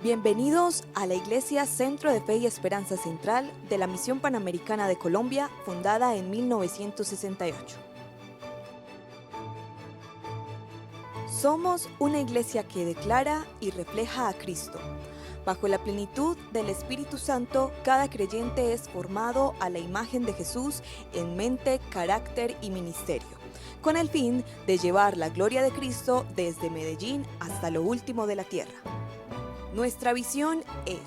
Bienvenidos a la Iglesia Centro de Fe y Esperanza Central de la Misión Panamericana de Colombia, fundada en 1968. Somos una iglesia que declara y refleja a Cristo. Bajo la plenitud del Espíritu Santo, cada creyente es formado a la imagen de Jesús en mente, carácter y ministerio, con el fin de llevar la gloria de Cristo desde Medellín hasta lo último de la tierra. Nuestra visión es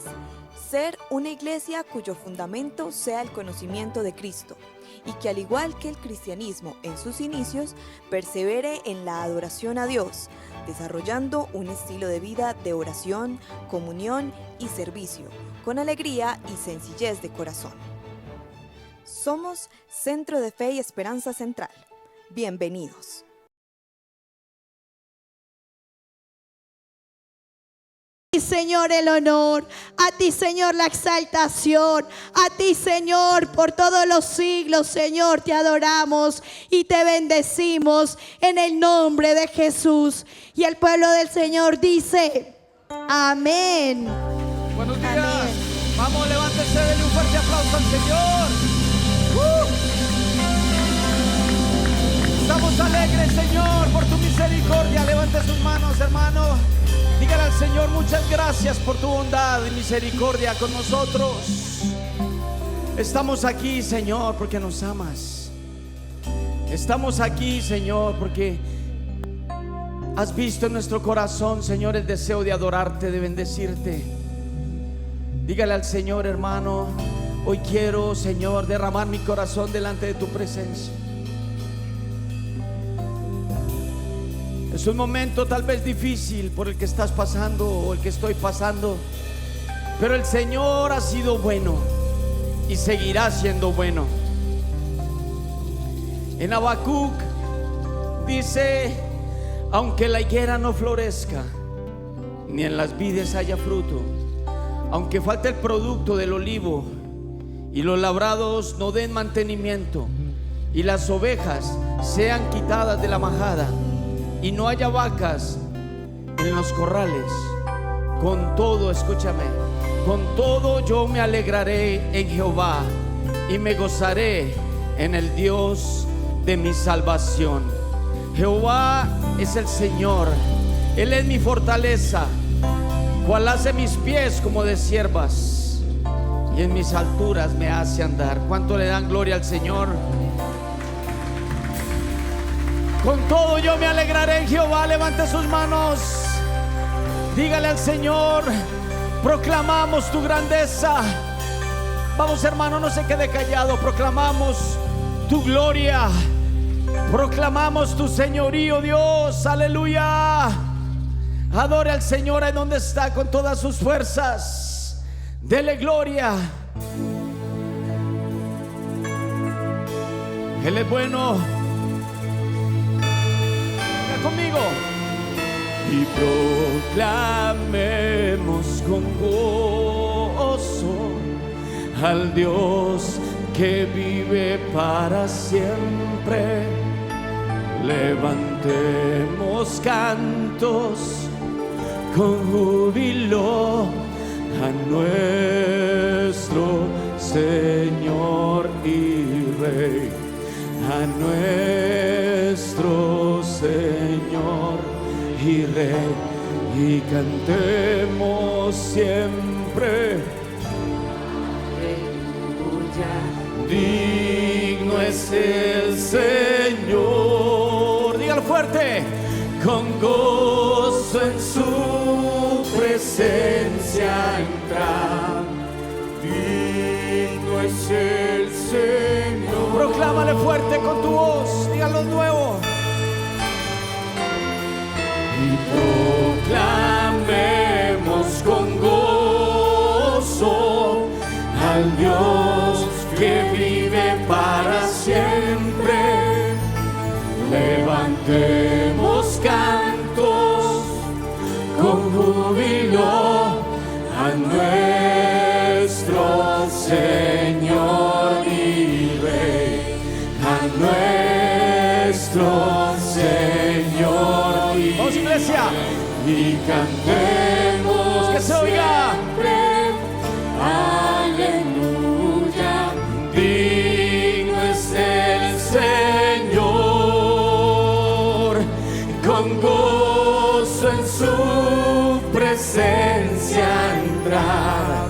ser una iglesia cuyo fundamento sea el conocimiento de Cristo y que, al igual que el cristianismo en sus inicios, persevere en la adoración a Dios, desarrollando un estilo de vida de oración, comunión y servicio, con alegría y sencillez de corazón. Somos Centro de Fe y Esperanza Central. Bienvenidos. Señor, el honor, a ti, Señor, la exaltación, a ti, Señor, por todos los siglos, Señor, te adoramos y te bendecimos en el nombre de Jesús. Y el pueblo del Señor dice, amén. Buenos días. Amén. Vamos, levántese, denle un fuerte aplauso al Señor. Estamos alegres, Señor, por tu misericordia. Levante sus manos, hermano. Dígale al Señor, muchas gracias por tu bondad y misericordia con nosotros. Estamos aquí, Señor, porque nos amas. Estamos aquí, Señor, porque has visto en nuestro corazón, Señor, el deseo de adorarte, de bendecirte. Dígale al Señor, hermano, hoy quiero, Señor, derramar mi corazón delante de tu presencia. Es un momento tal vez difícil por el que estás pasando o el que estoy pasando, pero el Señor ha sido bueno y seguirá siendo bueno. En Habacuc dice: aunque la higuera no florezca, ni en las vides haya fruto, aunque falte el producto del olivo y los labrados no den mantenimiento, y las ovejas sean quitadas de la majada, y no haya vacas en los corrales, con todo, escúchame, con todo yo me alegraré en Jehová y me gozaré en el Dios de mi salvación. Jehová es el Señor, Él es mi fortaleza, cual hace mis pies como de ciervas y en mis alturas me hace andar. ¿Cuánto le dan gloria al Señor? Con todo yo me alegraré en Jehová. Levante sus manos. Dígale al Señor, proclamamos tu grandeza. Vamos, hermano, no se quede callado. Proclamamos tu gloria. Proclamamos tu señorío, Dios. Aleluya. Adore al Señor en donde está con todas sus fuerzas. Dele gloria. Él es bueno. Conmigo. Y proclamemos con gozo al Dios que vive para siempre. Levantemos cantos con júbilo a nuestro Señor y Rey, a nuestro Señor y Rey, y cantemos siempre: digno es el Señor. Dígalo fuerte. Con gozo en su presencia entrar, digno es el Señor. Proclámale fuerte con tu voz. Dígalo nuevo. Y proclamemos con gozo al Dios que vive para siempre. Levantemos cantos con júbilo a nuestro Señor y Rey, a nuestro Señor y Rey. Vamos, iglesia. Y cantemos que se oiga. Aleluya, digno es el Señor, con gozo en su presencia entrar.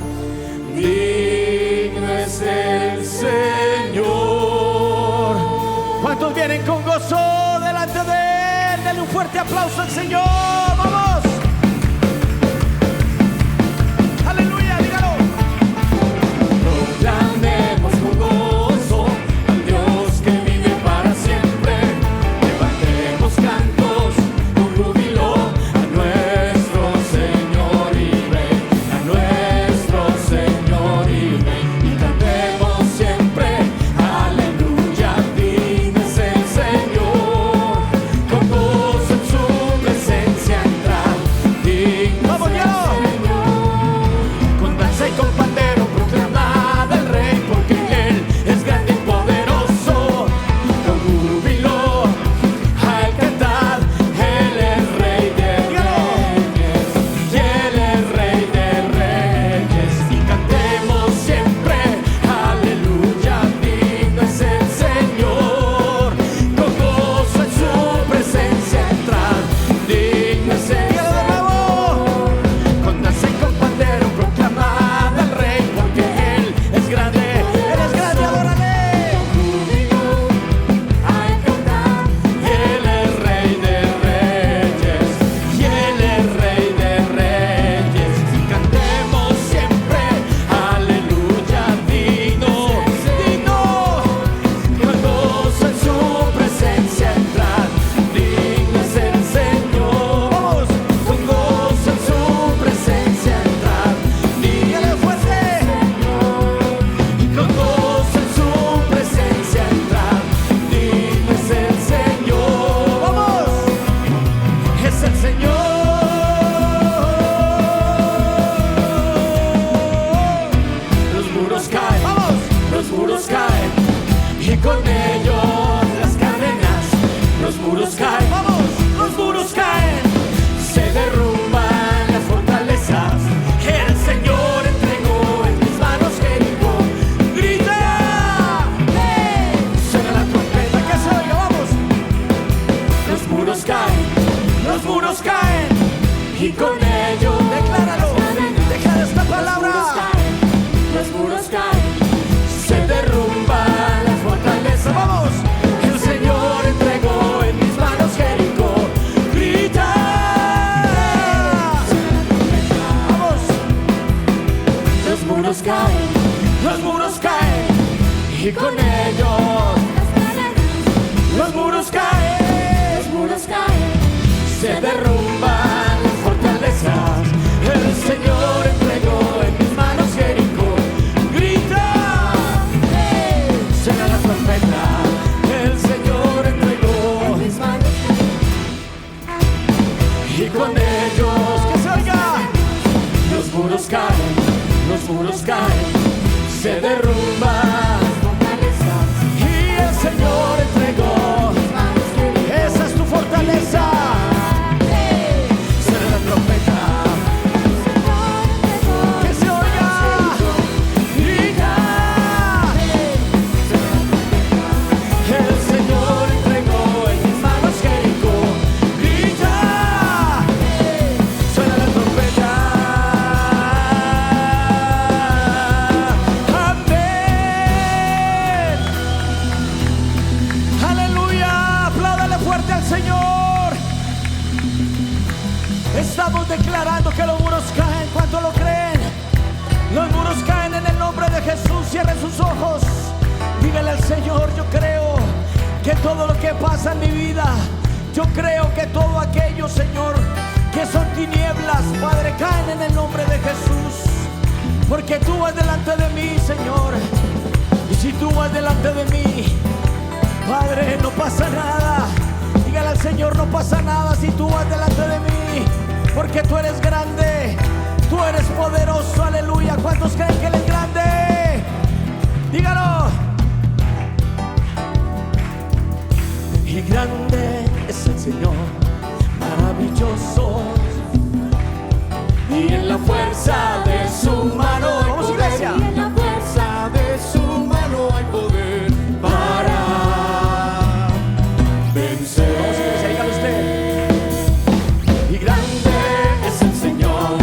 Digno es el Señor. ¿Cuántos vienen con gozo delante de Él? Denle un fuerte aplauso al Señor. ¡Vamos! ¡Aleluya! Dígalo. Proclamemos con gozo al Dios que vive para siempre. Levantemos cantos con júbilo a nuestro Señor y Rey, a nuestro Señor y Rey. Y cantemos siempre, aleluya, digno es el Señor, con gozo en su presencia entrar. Digno ¡Vamos, es el Dios! Señor, con danza y con pandero proclamad al Rey, porque Él es grande y poderoso. Con júbilo al cantar, Él es Rey de reyes, y Él es Rey de reyes. Y cantemos siempre, aleluya, digno es el Señor, con gozo en su presencia entrar. Digno es el Señor, con danza y con pandero proclamad al Rey, porque Él es grande. Él es grande, adórale. Al cantar, Él es Rey de reyes, y Él es Rey de reyes. Y cantemos siempre, aleluya, digno, digno, con gozo en su presencia entrar. Digno es el Señor, ¡Vamos! con gozo en su presencia entrar. Dígale fuerte. Y con gozo en su presencia entrar. Digno es el Señor. ¡Vamos! Es el Señor. Los muros caen. ¡Vamos! Los muros caen. Y con ellos las cadenas. Los muros caen. ¡Vamos! Los muros caen. Se derrumban las fortalezas. El Señor entregó en mis manos Jericó. Grita. Suena la trompeta. ¡Que se oiga! ¡Vamos! Los muros caen. Los muros caen. Y con ellos Decláralo. las cadenas. Declara esta Los palabra. muros caen. Los muros caen. Se derrumban las fortalezas. ¡Vamos! El Señor entregó en mis manos Jericó. Grita. ¡Vamos! Los muros caen. Los muros caen. Y con ellos los muros caen. Los muros caen. Se derrumban las fortalezas. El Señor entregó en mis manos Jericó. Grita. Suena la trompeta. El Señor entregó en mis manos. Y con ellos ¡Que se oiga! los muros caen. Los muros caen. Se derrumban las fortalezas. Y el Señor entregó. Esa es tu fortaleza. Suena la trompeta. ¡Que se oiga! Grita. El Señor entregó en mis manos Jericó. Grita. Suena la trompeta. Amén. ¡Aleluya! ¡Apláudale fuerte al Señor! Estamos declarando que los muros caen. ¿Cuánto lo creen? Los muros caen en el nombre de Jesús. Cierren sus ojos. Dígale al Señor, yo creo que todo lo que pasa en mi vida, yo creo que todo aquello, Señor, que son tinieblas, Padre, caen en el nombre de Jesús. Porque tú vas delante de mí, Señor. Y si tú vas delante de mí, Padre, no pasa nada. Dígale al Señor, no pasa nada si tú vas delante de mí, porque tú eres grande, tú eres poderoso, aleluya. ¿Cuántos creen que Él es grande? Dígalo. Y grande es el Señor, maravilloso, Y en la fuerza fuerza de su mano hay Vamos, poder, iglesia. y en la fuerza de su mano hay poder para vencer. Vamos, iglesia, dígalo usted. Y grande es el Señor,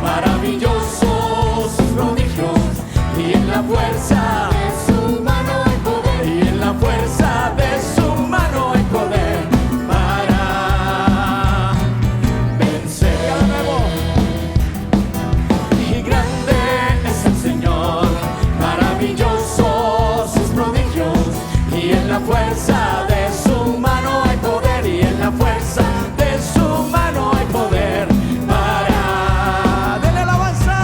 maravillosos sus prodigios, y en la fuerza de su mano hay poder, y en la fuerza de su mano hay poder para vencer. De nuevo. Y grande es el Señor, maravillosos sus prodigios, y en la fuerza de su mano hay poder, y en la fuerza de su mano hay poder para Denle alabanza.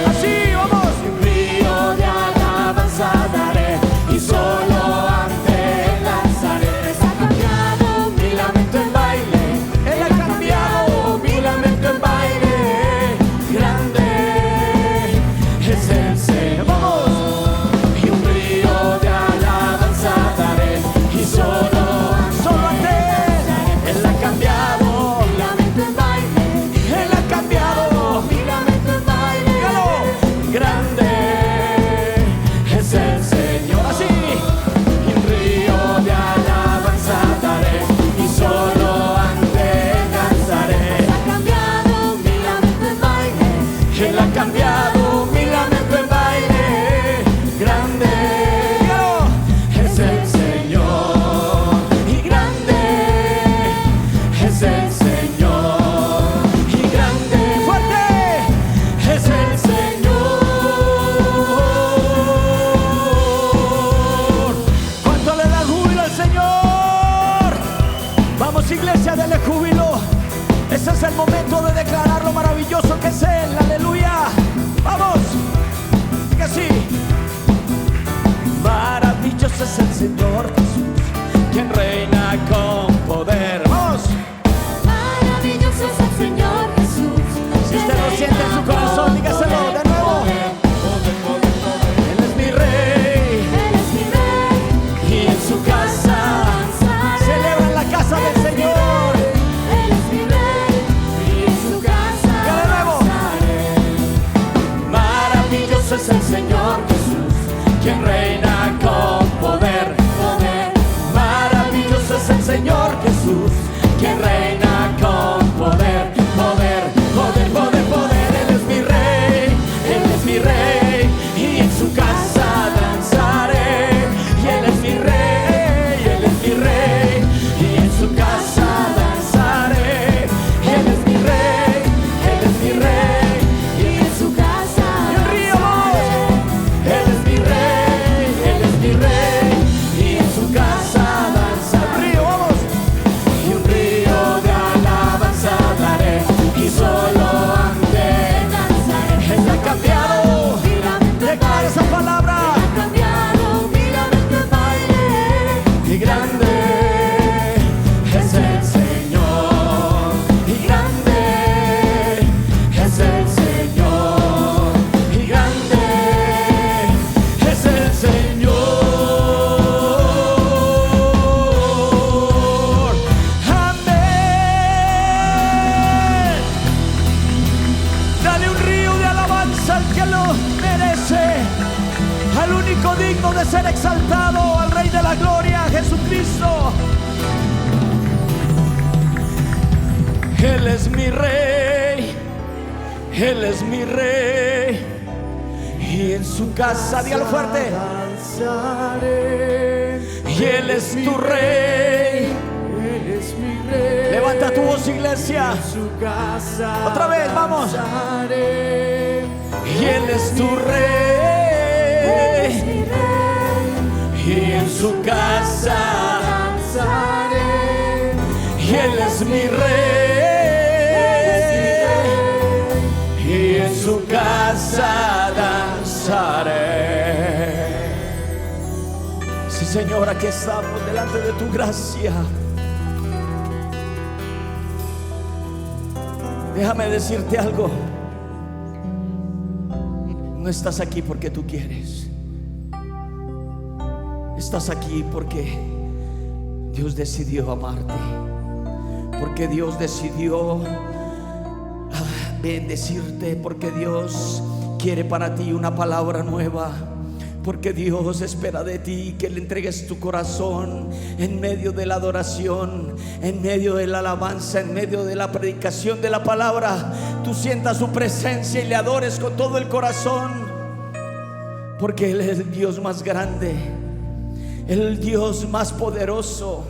Así, vamos. un río de alabanza daré, y solo ante él danzaré. Ha cambiado mi lamento en baile, Él ha cambiado. mi lamento en baile. Grande es el Señor. Vamos. Y un río de alabanza daré, y solo ante Él. Él ha cambiado mi lamento en baile. Él ha cambiado. Mi lamento en baile. Dígalo. Grande es el Señor. Así. Y un río de alabanza daré, y solo ante él danzaré. Ha cambiado mi lamento en baile. Él ha cambiado mi lamento en baile. Grande Dígalo. es el Señor, y grande es el Señor, y grande Fuerte. es el Señor. ¿Cuánto le da júbilo al Señor? Vamos, iglesia, dele júbilo. Ese es el momento de declarar lo maravilloso que es Él. Aleluya. Vamos. Que sí. Maravilloso es el Señor Jesús, quien reina con poder. Vamos. Maravilloso es el Señor Jesús. Si usted lo siente en su corazón, dígaselo de nuevo. Él es mi rey. Él es mi rey, Y en su casa celebra en la casa del Señor. Él es mi rey, y en su casa De nuevo. danzaré. Maravilloso es el Señor Jesús, quien reina con poder, poder. Maravilloso es el Señor Jesús, quien reina con poder, poder, poder, poder, poder. Él es mi rey, Él es mi rey, y en su casa danzaré. Y Él es mi rey, Él es mi rey, y en su casa danzaré. Y Él es mi rey, Él es mi rey, y en su casa danzaré. Él es mi rey, Él es mi rey, y en su casa danzaré. Río, vamos. Y un río de alabanza daré, y solo ante él danzaré. Él ha cambiado mi lamento en Declara esa baile. palabra. Ha cambiado mi lamento en baile. Y grande es el Señor, y grande es el Señor, y grande es el Señor. Amén. Dale un río de alabanza al que lo merece, al único digno de ser exaltado, al Rey de la Gloria, Jesucristo. Él es mi Rey, Él es mi Rey, y en su casa, dígalo fuerte, y Él es tu Rey. Él es mi rey. Levanta tu voz, iglesia. Su casa Otra vez, vamos. danzaré. Y Él es tu Es mi Rey, rey. y en su casa, Danzaré. y Él es mi Rey, y en su casa danzaré. Sí, Señor, aquí estamos delante de tu gracia. Déjame decirte algo. No estás aquí porque tú quieres. Estás aquí porque Dios decidió amarte. Porque Dios decidió bendecirte porque Dios quiere para ti una palabra nueva. Porque Dios espera de ti que le entregues tu corazón en medio de la adoración, en medio de la alabanza, en medio de la predicación de la palabra. Tú sientas su presencia y le adores con todo el corazón. Porque Él es el Dios más grande, el Dios más poderoso,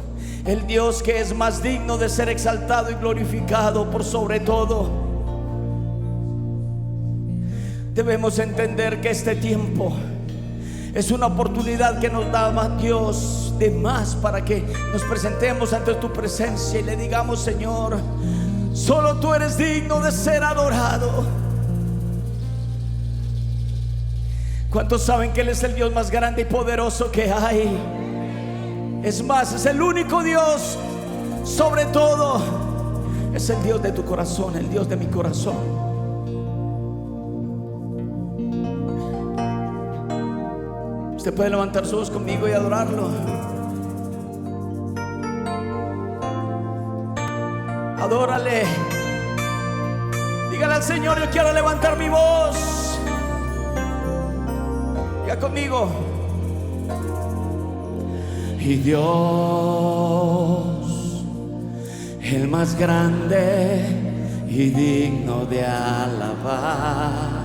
el Dios que es más digno de ser exaltado y glorificado por sobre todo. Debemos entender que este tiempo es una oportunidad que nos da Dios de más para que nos presentemos ante tu presencia y le digamos: Señor, solo tú eres digno de ser adorado. ¿Cuántos saben que Él es el Dios más grande y poderoso que hay? Es más, es el único Dios. Sobre todo, es el Dios de tu corazón, el Dios de mi corazón. Usted puede levantar su voz conmigo y adorarlo. Adórale. Dígale al Señor: yo quiero levantar mi voz. Diga conmigo: y Dios, el más grande y digno de alabar,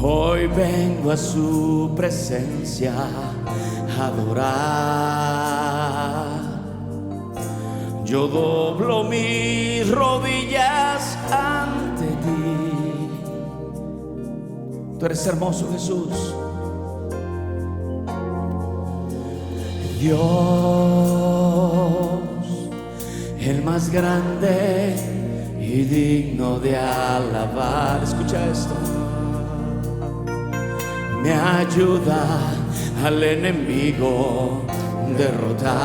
hoy vengo a su presencia a adorar. Yo doblo mis rodillas ante ti. Tú eres hermoso, Jesús. Dios, el más grande y digno de alabar. Escucha esto. Me ayuda al enemigo derrotar,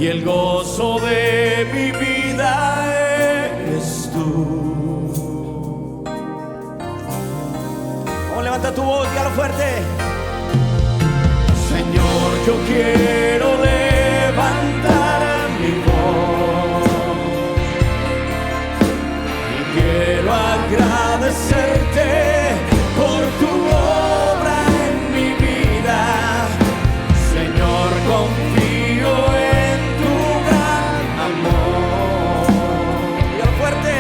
y el gozo de mi vida eres tú. Vamos, levanta tu voz, dígalo fuerte. Señor, yo quiero levantar mi voz y quiero agradecerte por tu obra en mi vida. Señor, confío en tu gran amor. Dígalo fuerte.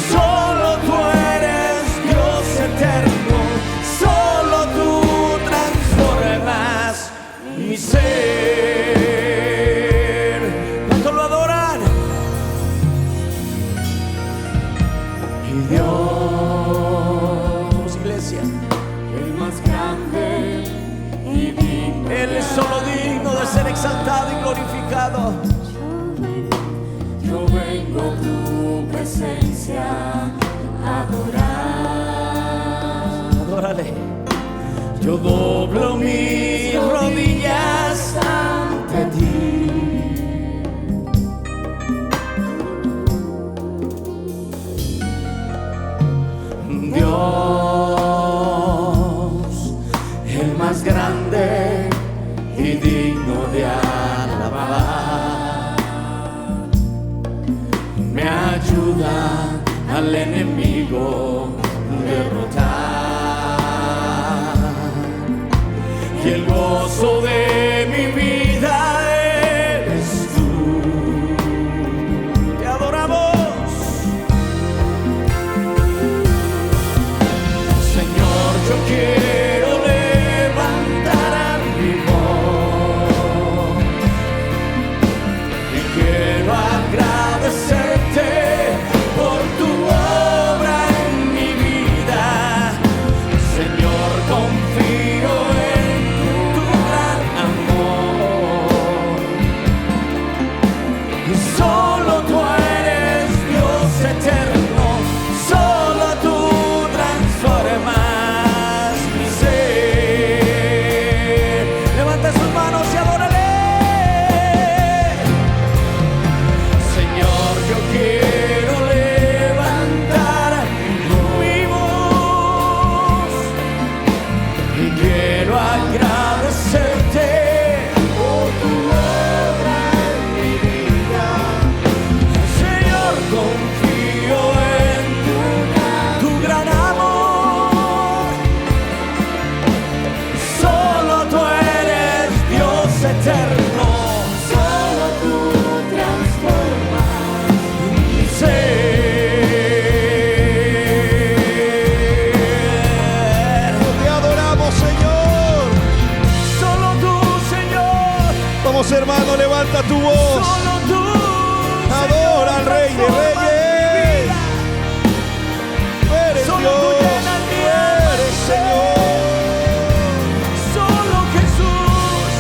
Solo tú eres Dios eterno, solo tú transformas mi ser. ¿Cuántos lo adoran? Y Dios, iglesia, el más grande y digno. Él es solo digno de ser exaltado y glorificado. Yo vengo a tu presencia a adorar. Adórale. Yo doblo mis rodillas ante ti. Dios, el más grande y digno de alabar, me ayuda al enemigo derrotar, y el gozo de mi vida eres tú. Te adoramos, Señor. Yo quiero levantar a mi voz y quiero agradecerte por tu obra en mi vida. Señor, confío en tu gran amor. Vamos, hermano, levanta tu voz. Solo tú, Adora al Rey de Reyes. Tú eres Solo Dios, tú llenas mi tú alma, eres Señor. solo Jesús.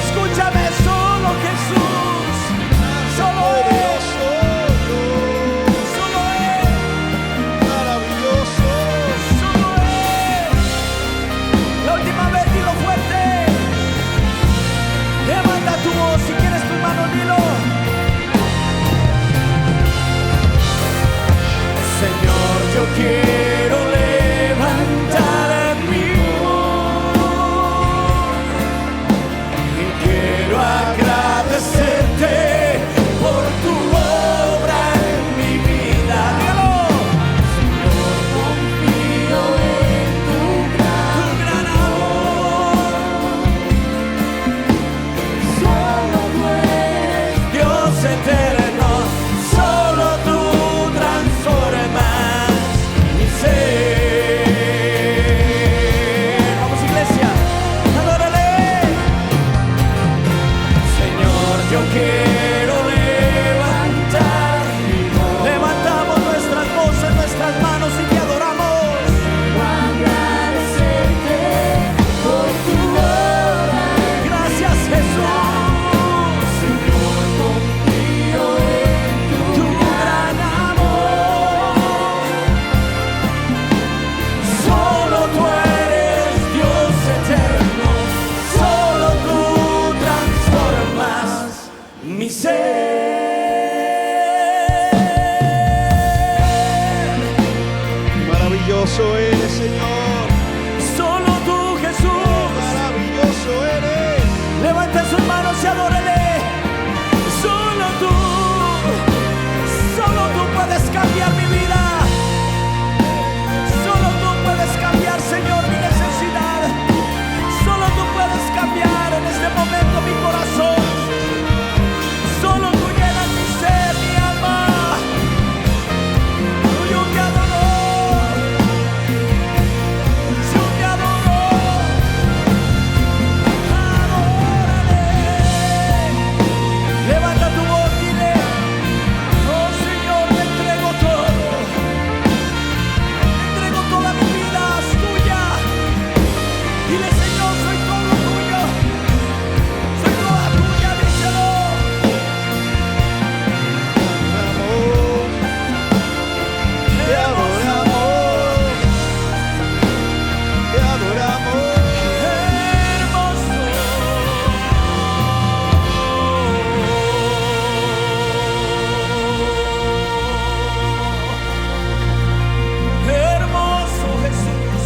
Escúchame, solo Jesús. Solo Él, solo Él, Maravilloso. solo Él. La última vez, dilo fuerte. Levanta tu voz, si quieres tu mano, dilo. Señor, yo quiero levantar mi voz y quiero agradecerte por tu obra en mi vida. Dígalo. Señor, confío en tu gran amor. Solo tú eres Dios eterno, solo tú transformas mi ser. Vamos, iglesia, adórale. Señor, yo quiero levantar mi voz. Levantamos nuestras voces, nuestras manos y te adoramos. Agradecerte por tu obra. Gracias, Jesús. Señor, confío en tu gran amor. Solo tú eres Dios eterno, solo tú transformas mi ser. Maravilloso eres, Señor. Solo tú, Jesús. Maravilloso eres. Levanta sus manos y adórale. Solo tú puedes cambiar mi vida. Solo tú puedes cambiar, Señor, mi necesidad. Solo tú puedes cambiar en este momento mi corazón. Solo tú llenas mi ser, mi alma. Yo te adoro. Yo te adoro. Adórale. Levanta tu voz, dile: oh Señor, te entrego todo. Te entrego toda mi vida, es tuya. Dile: Señor, soy todo tuyo. Soy toda tuya, díselo. Te adoramos. Te adoramos. Hermoso. Hermoso Jesús.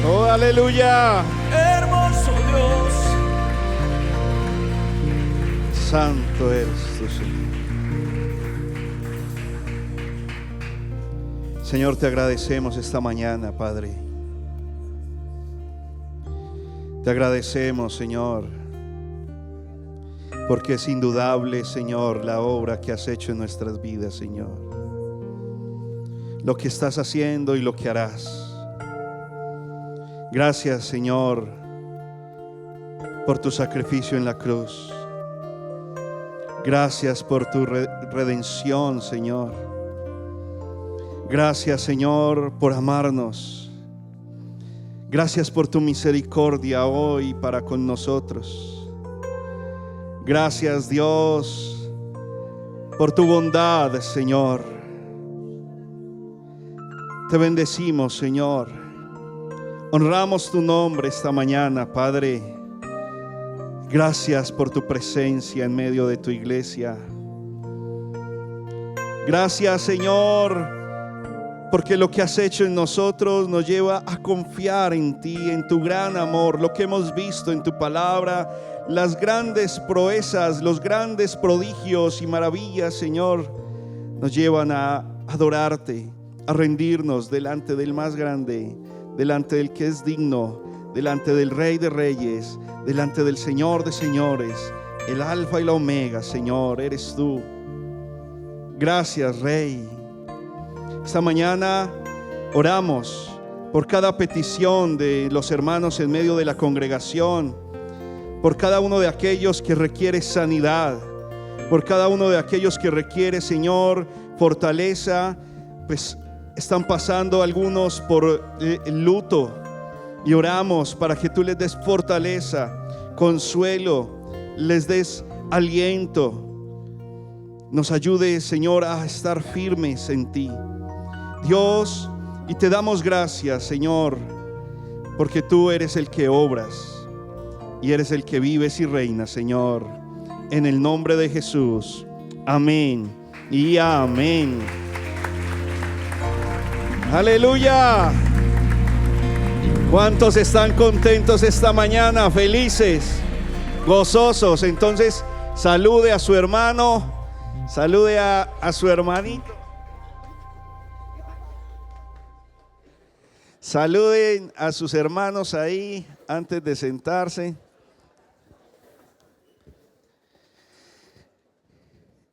Oh, aleluya. Hermoso Dios. Santo eres tú, Señor. Señor, te agradecemos esta mañana, Padre. Te agradecemos, Señor, porque es indudable, Señor, la obra que has hecho en nuestras vidas, Señor. Lo que estás haciendo y lo que harás. Gracias, Señor, por tu sacrificio en la cruz. Gracias por tu redención, Señor. Gracias, Señor, por amarnos. Gracias por tu misericordia hoy para con nosotros. Gracias, Dios, por tu bondad, Señor. Te bendecimos, Señor. Honramos tu nombre esta mañana, Padre. Gracias por tu presencia en medio de tu iglesia. Gracias, Señor, porque lo que has hecho en nosotros nos lleva a confiar en ti, en tu gran amor. Lo que hemos visto en tu palabra, las grandes proezas, los grandes prodigios y maravillas, Señor, nos llevan a adorarte, a rendirnos delante del más grande, delante del que es digno, delante del Rey de Reyes, delante del Señor de Señores, el Alfa y la Omega. Señor, eres tú. Gracias, Rey. Esta mañana oramos por cada petición de los hermanos en medio de la congregación. por cada uno de aquellos que requiere sanidad, por cada uno de aquellos que requiere, Señor, fortaleza. Pues están pasando algunos por el luto, y oramos para que tú les des fortaleza, consuelo, les des aliento. Nos ayude, Señor, a estar firmes en ti, Dios. Y te damos gracias, Señor, porque tú eres el que obras y eres el que vives y reinas, Señor, en el nombre de Jesús. Amén y amén. Aleluya. ¿Cuántos están contentos esta mañana? Felices, gozosos. Entonces salude a su hermano, salude a su hermanito. Saluden a sus hermanos ahí antes de sentarse.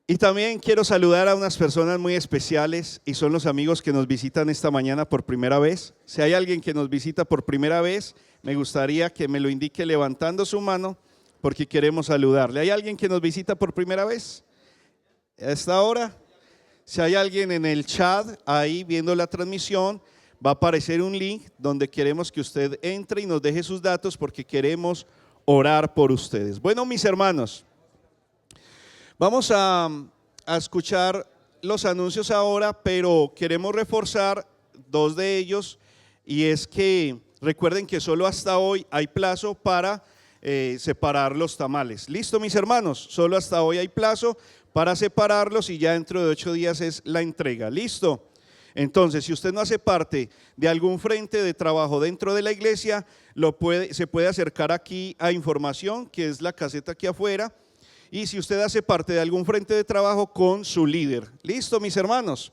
Y también quiero saludar a unas personas muy especiales, y son los amigos que nos visitan esta mañana por primera vez. Si hay alguien que nos visita por primera vez, me gustaría que me lo indique levantando su mano, porque queremos saludarle. ¿Hay alguien que nos visita por primera vez a esta hora? Si hay alguien en el chat ahí viendo la transmisión, va a aparecer un link donde queremos que usted entre y nos deje sus datos, porque queremos orar por ustedes. Bueno, mis hermanos, vamos a escuchar los anuncios ahora, pero queremos reforzar dos de ellos, y es que recuerden que solo hasta hoy hay plazo para separar los tamales. ¿Listo, mis hermanos? Solo hasta hoy hay plazo para separarlos, y ya dentro de 8 días es la entrega. ¿Listo? Entonces, si usted no hace parte de algún frente de trabajo dentro de la iglesia, se puede acercar aquí a información, que es la caseta aquí afuera. Y si usted hace parte de algún frente de trabajo, con su líder. ¿Listo, mis hermanos?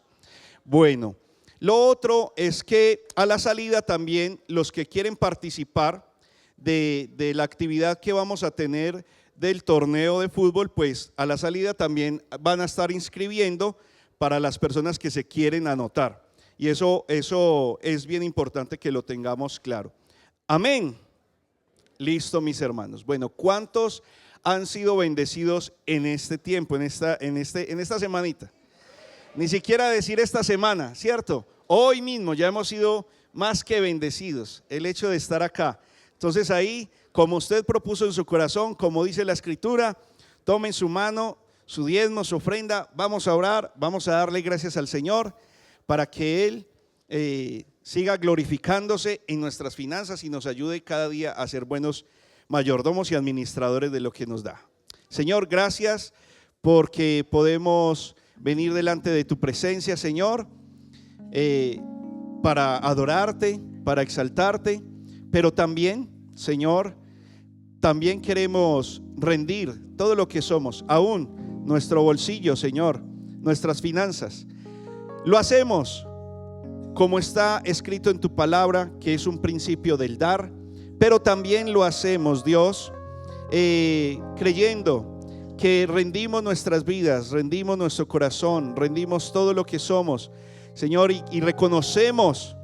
Bueno, lo otro es que a la salida también los que quieren participar de la actividad que vamos a tener del torneo de fútbol, pues a la salida también van a estar inscribiendo para las personas que se quieren anotar. Y eso es bien importante que lo tengamos claro. Amén. Listo, mis hermanos. Bueno, ¿cuántos han sido bendecidos en este tiempo, en esta semanita? Ni siquiera decir esta semana, ¿cierto? Hoy mismo ya hemos sido más que bendecidos, el hecho de estar acá. Entonces ahí, como usted propuso en su corazón, como dice la escritura, tomen su mano, su diezmo, su ofrenda, vamos a orar, vamos a darle gracias al Señor para que Él siga glorificándose en nuestras finanzas y nos ayude cada día a ser buenos mayordomos y administradores de lo que nos da. Señor, gracias porque podemos venir delante de tu presencia, Señor, para adorarte, para exaltarte, pero también, Señor, también queremos rendir todo lo que somos, aún nuestro bolsillo, Señor, nuestras finanzas. Lo hacemos como está escrito en tu palabra, que es un principio del dar, pero también lo hacemos, Dios, creyendo que rendimos nuestras vidas, rendimos nuestro corazón, rendimos todo lo que somos, Señor, y reconocemos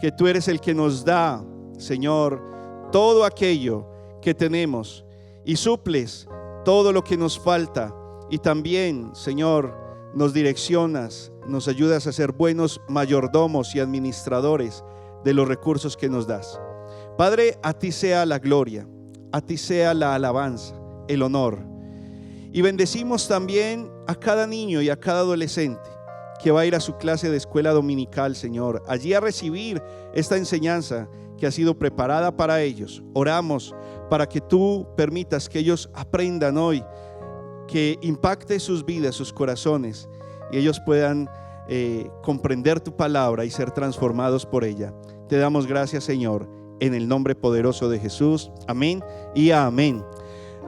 que tú eres el que nos da, Señor, todo aquello que tenemos, y suples todo lo que nos falta. Y también, Señor, nos direccionas, nos ayudas a ser buenos mayordomos y administradores de los recursos que nos das. Padre, a ti sea la gloria, a ti sea la alabanza, el honor. Y bendecimos también a cada niño y a cada adolescente que va a ir a su clase de escuela dominical, Señor, allí a recibir esta enseñanza que ha sido preparada para ellos. Oramos para que tú permitas que ellos aprendan hoy, que impacte sus vidas, sus corazones, y ellos puedan comprender tu palabra y ser transformados por ella. Te damos gracias, Señor, en el nombre poderoso de Jesús. Amén y amén.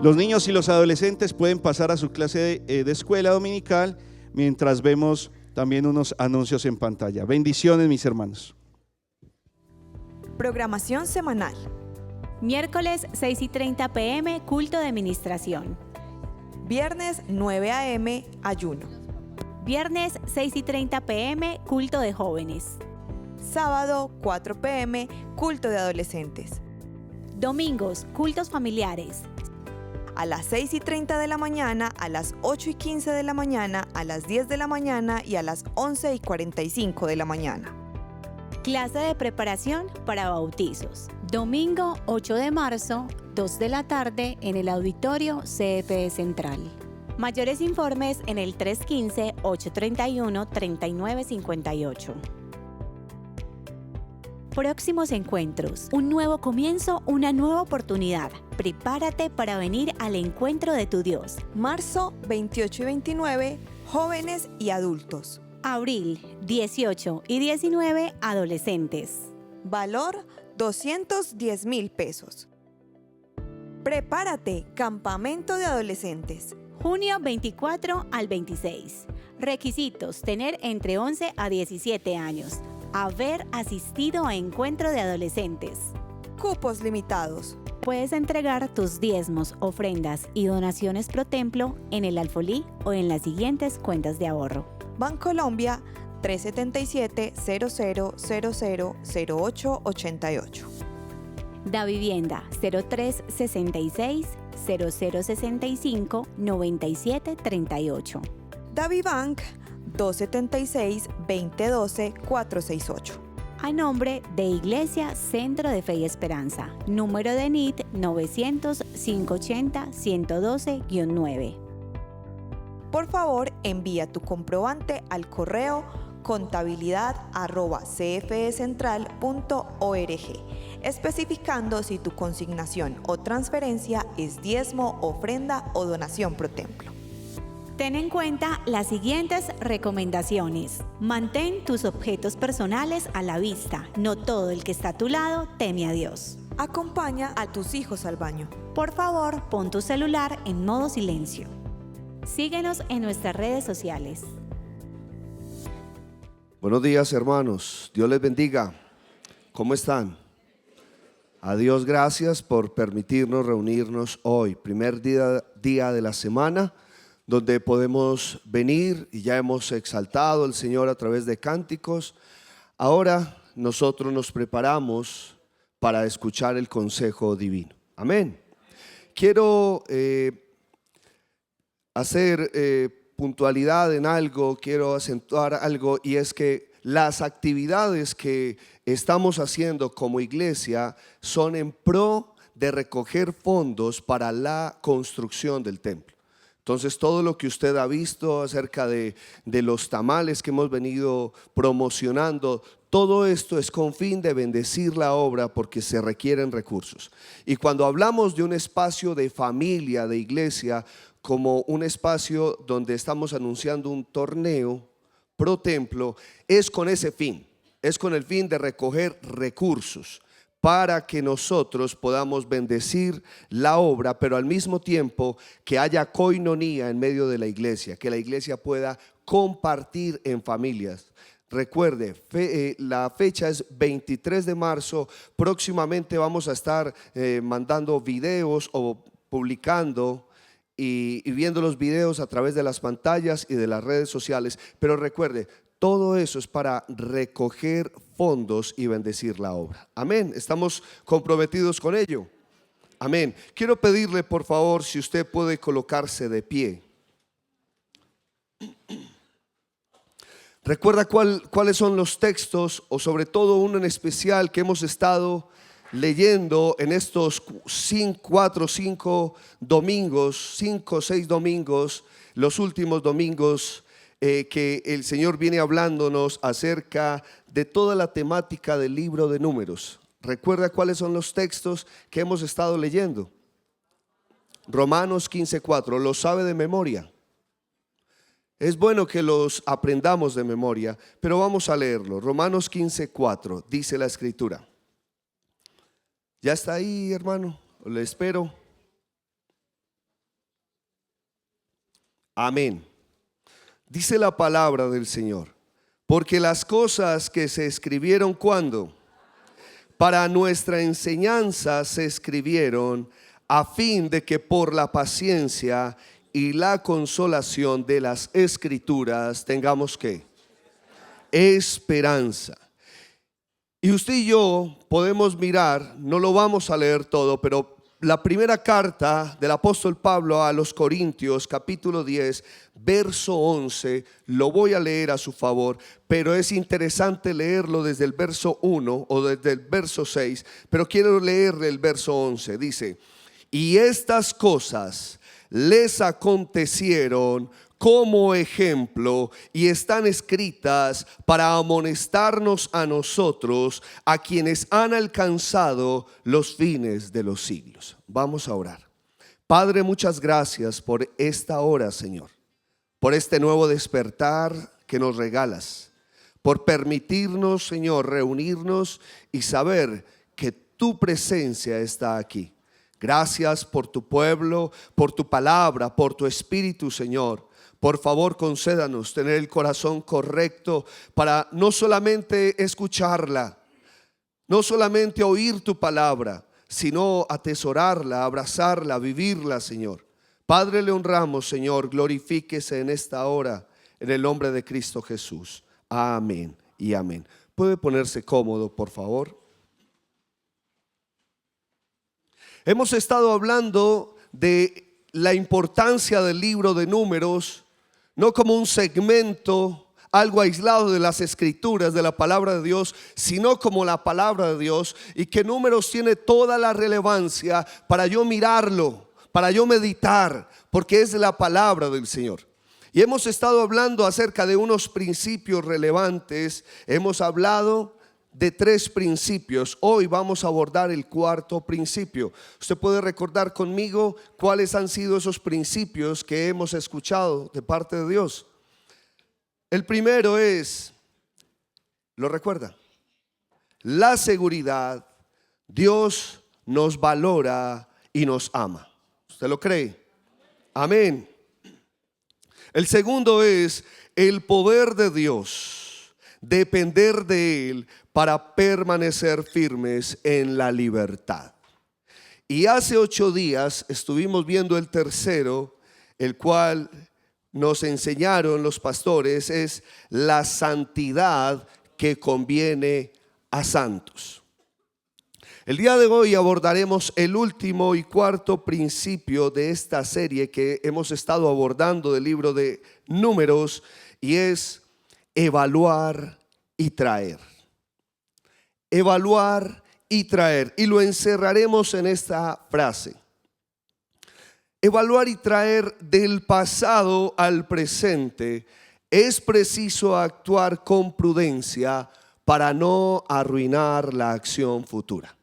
Los niños y los adolescentes pueden pasar a su clase de escuela dominical mientras vemos también unos anuncios en pantalla. Bendiciones, mis hermanos. Programación semanal. Miércoles 6:30 p.m. culto de ministración. Viernes 9 a.m. ayuno. Viernes 6:30 p.m. culto de jóvenes. Sábado 4 p.m. culto de adolescentes. Domingos, cultos familiares. a las 6:30 de la mañana, a las 8:15 de la mañana, a las 10 de la mañana y a las 11:45 de la mañana. Clase de preparación para bautizos. Domingo 8 de marzo, 2 de la tarde en el auditorio CFE Central. Mayores informes en el 315-831-3958. Próximos encuentros. Un nuevo comienzo, una nueva oportunidad. Prepárate para venir al encuentro de tu Dios. Marzo 28 y 29, jóvenes y adultos. Abril 18 y 19, adolescentes. Valor 210,000 pesos. Prepárate, campamento de adolescentes. Junio 24 al 26. Requisitos: tener entre 11 a 17 años. Haber asistido a encuentro de adolescentes. Cupos limitados. Puedes entregar tus diezmos, ofrendas y donaciones pro templo en el Alfolí o en las siguientes cuentas de ahorro. Bancolombia 377-00000888. Da Vivienda 0366 0065 9738. DaviBank 276-2012-468. A nombre de Iglesia Centro de Fe y Esperanza. Número de NIT 900-580-112-9. Por favor, envía tu comprobante al correo contabilidad@cfecentral.org, especificando si tu consignación o transferencia es diezmo, ofrenda o donación pro templo. Ten en cuenta las siguientes recomendaciones. Mantén tus objetos personales a la vista. No todo el que está a tu lado teme a Dios. Acompaña a tus hijos al baño. Por favor, pon tu celular en modo silencio. Síguenos en nuestras redes sociales. Buenos días, hermanos. Dios les bendiga. ¿Cómo están? A Dios gracias por permitirnos reunirnos hoy, primer día de la semana, donde podemos venir y ya hemos exaltado al Señor a través de cánticos. Ahora nosotros nos preparamos para escuchar el consejo divino. Amén. Quiero hacer puntualidad en algo, quiero acentuar algo, y es que las actividades que estamos haciendo como iglesia son en pro de recoger fondos para la construcción del templo. Entonces, todo lo que usted ha visto acerca de los tamales que hemos venido promocionando, todo esto es con fin de bendecir la obra, porque se requieren recursos. Y cuando hablamos de un espacio de familia, de iglesia, como un espacio donde estamos anunciando un torneo pro templo, es con ese fin, es con el fin de recoger recursos para que nosotros podamos bendecir la obra, pero al mismo tiempo que haya coinonía en medio de la iglesia, que la iglesia pueda compartir en familias. Recuerde, la fecha es 23 de marzo, próximamente vamos a estar mandando videos o publicando y viendo los videos a través de las pantallas y de las redes sociales, pero recuerde, todo eso es para recoger fondos y bendecir la obra. Amén. Estamos comprometidos con ello. Amén. Quiero pedirle, por favor, si usted puede colocarse de pie. Recuerda cuáles son los textos, o sobre todo uno en especial que hemos estado leyendo en estos 4 o 5 domingos, 5 o 6 domingos, los últimos domingos, que el Señor viene hablándonos acerca de toda la temática del libro de Números. ¿Recuerda cuáles son los textos que hemos estado leyendo? Romanos 15:4, ¿lo sabe de memoria? Es bueno que los aprendamos de memoria, pero vamos a leerlo. Romanos 15:4, dice la escritura. ¿Ya está ahí, hermano? Le espero. Amén. Dice la palabra del Señor: porque las cosas que se escribieron, ¿cuándo? Para nuestra enseñanza se escribieron, a fin de que por la paciencia y la consolación de las escrituras tengamos ¿qué? Esperanza. Y usted y yo podemos mirar, no lo vamos a leer todo, pero la primera carta del apóstol Pablo a los Corintios, capítulo 10, verso 11. Lo voy a leer a su favor, pero es interesante leerlo desde el verso 1 o desde el verso 6, pero quiero leerle el verso 11. Dice: y estas cosas les acontecieron como ejemplo y están escritas para amonestarnos a nosotros, a quienes han alcanzado los fines de los siglos. Vamos a orar. Padre, muchas gracias por esta hora, Señor, por este nuevo despertar que nos regalas, por permitirnos, Señor, reunirnos y saber que tu presencia está aquí. Gracias por tu pueblo, por tu palabra, por tu espíritu, Señor. Por favor, concédanos tener el corazón correcto para no solamente escucharla, no solamente oír tu palabra, sino atesorarla, abrazarla, vivirla, Señor. Padre, le honramos, Señor, glorifíquese en esta hora, en el nombre de Cristo Jesús. Amén y amén. ¿Puede ponerse cómodo, por favor? Hemos estado hablando de la importancia del libro de Números, no como un segmento, algo aislado de las escrituras, de la palabra de Dios, sino como la palabra de Dios, y que Números tiene toda la relevancia para yo mirarlo, para yo meditar, porque es la palabra del Señor. Y hemos estado hablando acerca de unos principios relevantes. Hemos hablado de 3 principios. Hoy vamos a abordar el 4º principio. Usted puede recordar conmigo cuáles han sido esos principios que hemos escuchado de parte de Dios. El primero es, ¿lo recuerda? La seguridad. Dios nos valora y nos ama. ¿Usted lo cree? Amén. El segundo es el poder de Dios, depender de Él para permanecer firmes en la libertad. Y hace 8 días estuvimos viendo el tercero, el cual nos enseñaron los pastores, es la santidad que conviene a santos. El día de hoy abordaremos el último y 4º principio de esta serie que hemos estado abordando del libro de Números, y es evaluar y traer. Evaluar y traer. Y lo encerraremos en esta frase: evaluar y traer del pasado al presente. Es preciso actuar con prudencia para no arruinar la acción futura.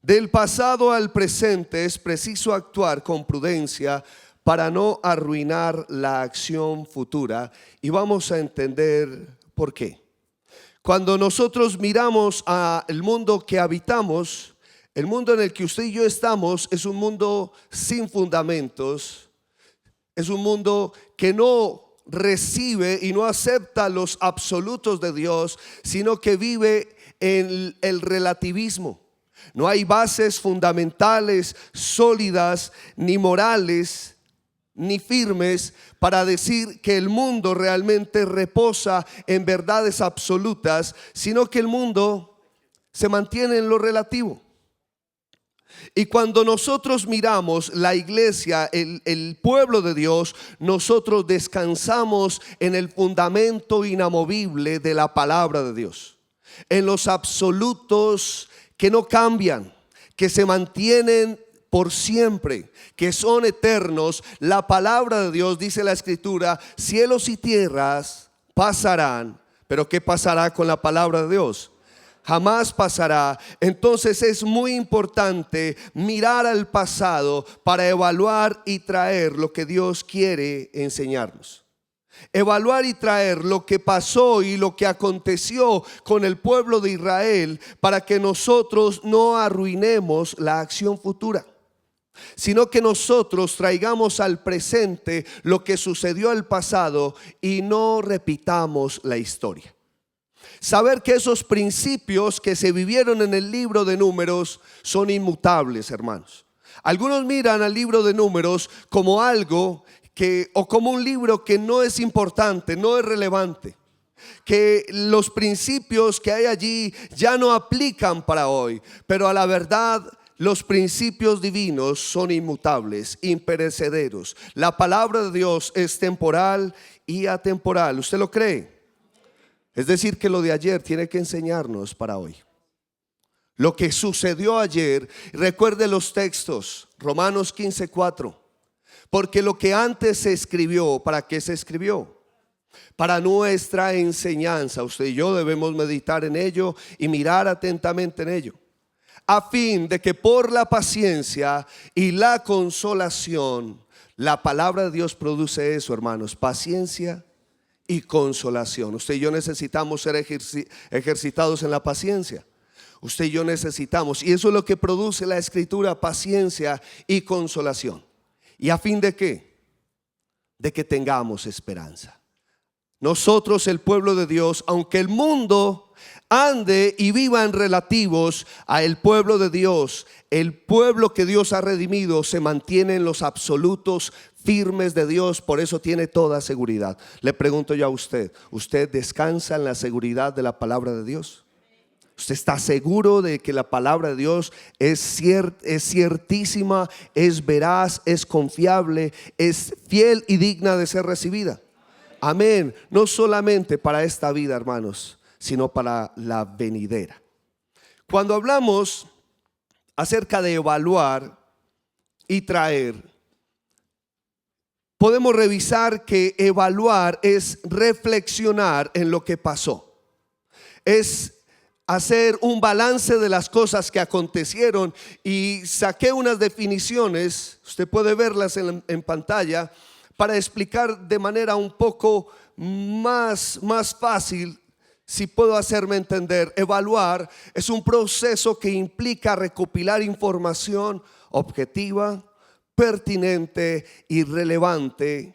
Del pasado al presente es preciso actuar con prudencia para no arruinar la acción futura. Y vamos a entender por qué. Cuando nosotros miramos al mundo que habitamos, el mundo en el que usted y yo estamos es un mundo sin fundamentos, es un mundo que no recibe y no acepta los absolutos de Dios, sino que vive en el relativismo. No hay bases fundamentales, sólidas, ni morales, ni firmes para decir que el mundo realmente reposa en verdades absolutas, sino que el mundo se mantiene en lo relativo. Y cuando nosotros miramos la iglesia, el pueblo de Dios, nosotros descansamos en el fundamento inamovible de la palabra de Dios, en los absolutos que no cambian, que se mantienen por siempre, que son eternos. La palabra de Dios, dice la escritura, cielos y tierras pasarán, pero ¿qué pasará con la palabra de Dios? Jamás pasará. Entonces es muy importante mirar al pasado para evaluar y traer lo que Dios quiere enseñarnos. Evaluar y traer lo que pasó y lo que aconteció con el pueblo de Israel para que nosotros no arruinemos la acción futura, sino que nosotros traigamos al presente lo que sucedió al pasado y no repitamos la historia. Saber que esos principios que se vivieron en el libro de Números son inmutables, hermanos. Algunos miran al libro de Números como algo o como un libro que no es importante, no es relevante, que los principios que hay allí ya no aplican para hoy. Pero a la verdad, los principios divinos son inmutables, imperecederos. La palabra de Dios es temporal y atemporal. ¿Usted lo cree? Es decir, que lo de ayer tiene que enseñarnos para hoy. Lo que sucedió ayer, recuerde los textos, Romanos 15:4. Porque lo que antes se escribió, ¿para qué se escribió? Para nuestra enseñanza. Usted y yo debemos meditar en ello y mirar atentamente en ello, a fin de que por la paciencia y la consolación, la palabra de Dios produce eso, hermanos, paciencia y consolación. Usted y yo necesitamos ser ejercitados en la paciencia. Usted y yo necesitamos, y eso es lo que produce la Escritura, paciencia y consolación. ¿Y a fin de qué? De que tengamos esperanza. Nosotros, el pueblo de Dios, aunque el mundo ande y viva en relativos a el pueblo de Dios, el pueblo que Dios ha redimido se mantiene en los absolutos firmes de Dios, por eso tiene toda seguridad. Le pregunto yo a usted, ¿usted descansa en la seguridad de la palabra de Dios? ¿Usted está seguro de que la palabra de Dios es ciertísima, es veraz, es confiable, es fiel y digna de ser recibida? Amén. No solamente para esta vida, hermanos, sino para la venidera. Cuando hablamos acerca de evaluar y traer, podemos revisar que evaluar es reflexionar en lo que pasó. Es hacer un balance de las cosas que acontecieron, y saqué unas definiciones, usted puede verlas en pantalla, para explicar de manera un poco más fácil, si puedo hacerme entender. Evaluar es un proceso que implica recopilar información objetiva, pertinente y relevante,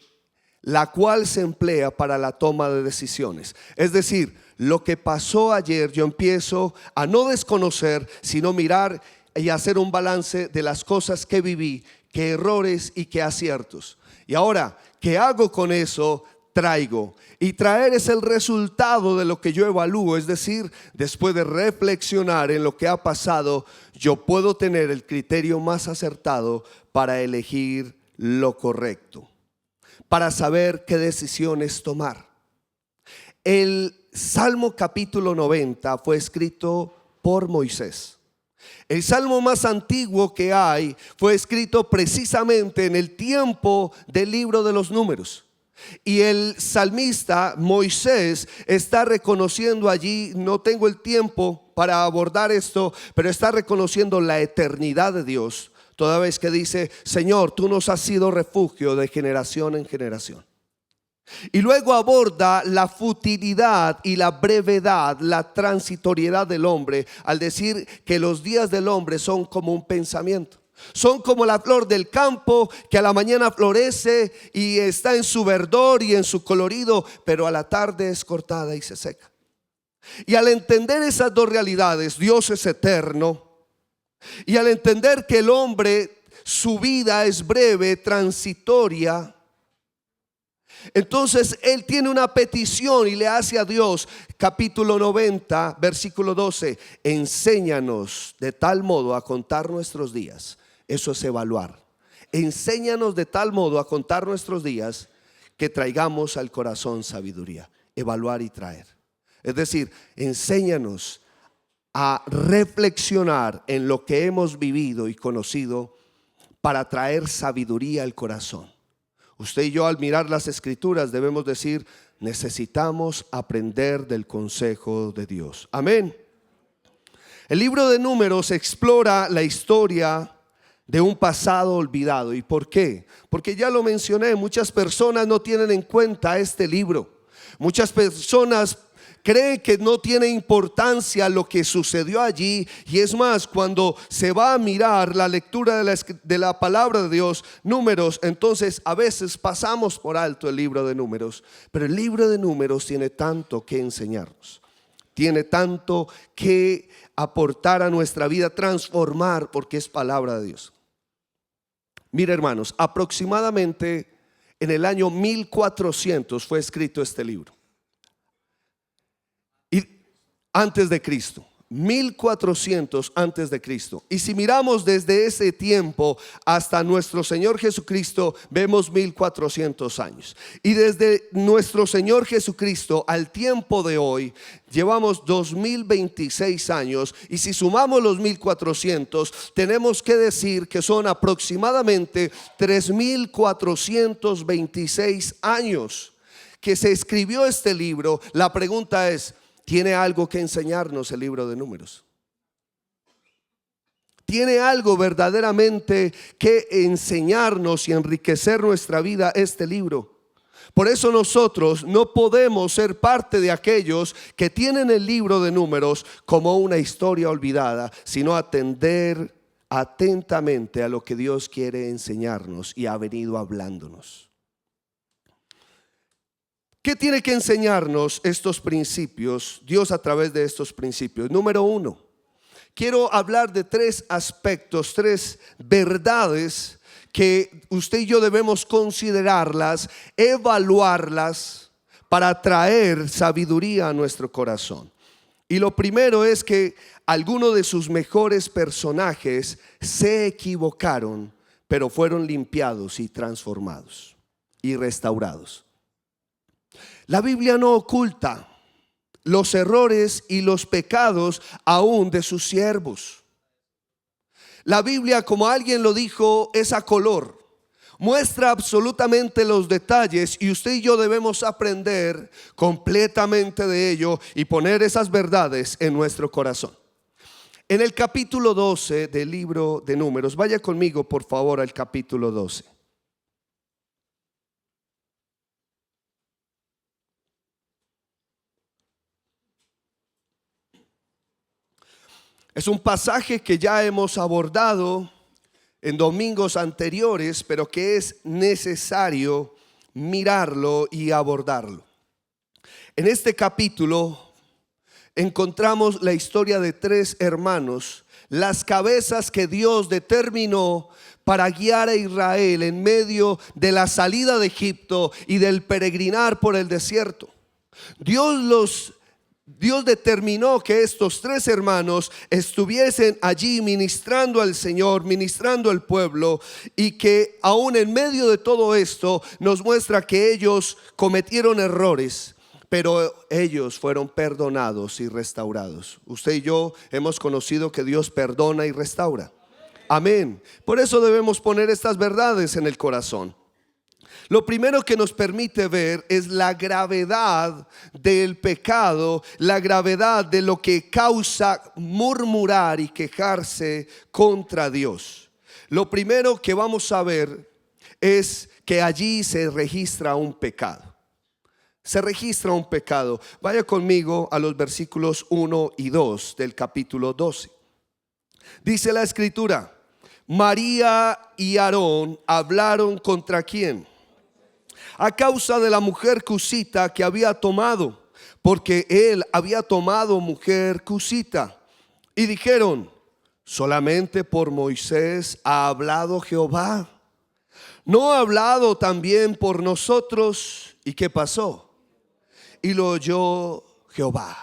la cual se emplea para la toma de decisiones. Es decir, lo que pasó ayer, yo empiezo a no desconocer, sino mirar y hacer un balance de las cosas que viví, qué errores y qué aciertos. Y ahora, ¿qué hago con eso? Traigo. Y traer es el resultado de lo que yo evalúo. Es decir, después de reflexionar en lo que ha pasado, yo puedo tener el criterio más acertado para elegir lo correcto, para saber qué decisiones tomar. El Salmo capítulo 90 fue escrito por Moisés. El salmo más antiguo que hay fue escrito precisamente en el tiempo del libro de los Números. Y el salmista Moisés está reconociendo allí, no tengo el tiempo para abordar esto, pero está reconociendo la eternidad de Dios, toda vez que dice: Señor, tú nos has sido refugio de generación en generación. Y luego aborda la futilidad y la brevedad, la transitoriedad del hombre, al decir que los días del hombre son como un pensamiento. Son como la flor del campo, que a la mañana florece y está en su verdor y en su colorido, pero a la tarde es cortada y se seca. Y al entender esas dos realidades, Dios es eterno, y al entender que el hombre, su vida es breve, transitoria, entonces él tiene una petición y le hace a Dios, capítulo 90, versículo 12: enséñanos de tal modo a contar nuestros días. Eso es evaluar. Enséñanos de tal modo a contar nuestros días que traigamos al corazón sabiduría. Evaluar y traer. Es decir, enséñanos a reflexionar en lo que hemos vivido y conocido para traer sabiduría al corazón. Usted y yo, al mirar las escrituras, debemos decir: necesitamos aprender del consejo de Dios. Amén. El libro de Números explora la historia de un pasado olvidado. ¿Y por qué? Porque ya lo mencioné, muchas personas no tienen en cuenta este libro. Muchas personas creen que no tiene importancia lo que sucedió allí, y es más, cuando se va a mirar la lectura de la palabra de Dios, Números, entonces a veces pasamos por alto el libro de Números, pero el libro de Números tiene tanto que enseñarnos, tiene tanto que aportar a nuestra vida, transformar, porque es palabra de Dios. Mire, hermanos, aproximadamente en el año 1400 fue escrito este libro. Y antes de Cristo, 1400 antes de Cristo. Y si miramos desde ese tiempo hasta nuestro Señor Jesucristo, vemos 1400 años. Y desde nuestro Señor Jesucristo al tiempo de hoy, llevamos 2026 años. Y si sumamos los 1400, tenemos que decir que son aproximadamente 3426 años que se escribió este libro. La pregunta es, ¿tiene algo que enseñarnos el libro de Números? ¿Tiene algo verdaderamente que enseñarnos y enriquecer nuestra vida este libro? Por eso nosotros no podemos ser parte de aquellos que tienen el libro de Números como una historia olvidada, sino atender atentamente a lo que Dios quiere enseñarnos y ha venido hablándonos. ¿Qué tiene que enseñarnos estos principios, Dios a través de estos principios? Número uno, quiero hablar de 3 aspectos, 3 verdades que usted y yo debemos considerarlas, evaluarlas para traer sabiduría a nuestro corazón. Y lo primero es que algunos de sus mejores personajes se equivocaron, pero fueron limpiados y transformados y restaurados. La Biblia no oculta los errores y los pecados aún de sus siervos. La Biblia, como alguien lo dijo, es a color. Muestra absolutamente los detalles y usted y yo debemos aprender completamente de ello y poner esas verdades en nuestro corazón. En el capítulo 12 del libro de Números, vaya conmigo por favor al capítulo 12. Es un pasaje que ya hemos abordado en domingos anteriores, pero que es necesario mirarlo y abordarlo. En este capítulo encontramos la historia de 3 hermanos, las cabezas que Dios determinó para guiar a Israel en medio de la salida de Egipto y del peregrinar por el desierto. Dios determinó que estos 3 hermanos estuviesen allí ministrando al Señor, ministrando al pueblo, y que aún en medio de todo esto nos muestra que ellos cometieron errores, pero ellos fueron perdonados y restaurados. Usted y yo hemos conocido que Dios perdona y restaura. Amén. Por eso debemos poner estas verdades en el corazón. Lo primero que nos permite ver es la gravedad del pecado, la gravedad de lo que causa murmurar y quejarse contra Dios. Lo primero que vamos a ver es que allí se registra un pecado. Se registra un pecado. Vaya conmigo a los versículos 1 y 2 del capítulo 12. Dice la escritura: María y Aarón hablaron ¿contra quién? A causa de la mujer cusita que había tomado, porque él había tomado mujer cusita. Y dijeron: solamente por Moisés ha hablado Jehová, ¿no ha hablado también por nosotros? ¿Y qué pasó? Y lo oyó Jehová.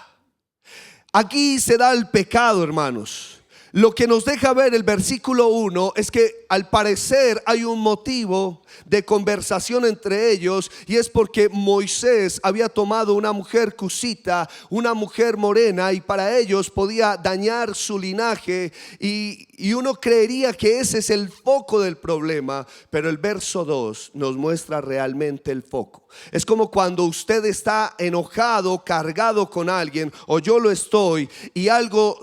Aquí se da el pecado, hermanos. Lo que nos deja ver el versículo 1 es que al parecer hay un motivo de conversación entre ellos, y es porque Moisés había tomado una mujer cusita, una mujer morena, y para ellos podía dañar su linaje, y uno creería que ese es el foco del problema, pero el verso 2 nos muestra realmente el foco. Es como cuando usted está enojado, cargado con alguien, o yo lo estoy, y algo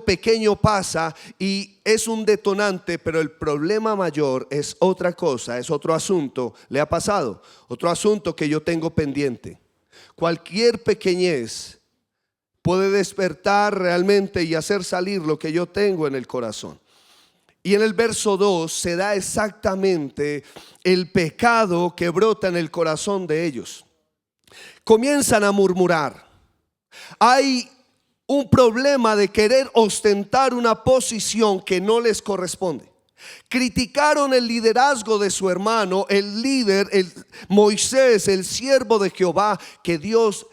pequeño pasa y es un detonante, pero el problema mayor es otra cosa, es otro asunto. ¿Le ha pasado? Otro asunto que yo tengo pendiente. Cualquier pequeñez puede despertar realmente y hacer salir lo que yo tengo en el corazón. Y en el verso 2 se da exactamente el pecado que brota en el corazón de ellos. Comienzan a murmurar. Hay un problema de querer ostentar una posición que no les corresponde. Criticaron el liderazgo de su hermano, el líder, Moisés, el siervo de Jehová, que Dios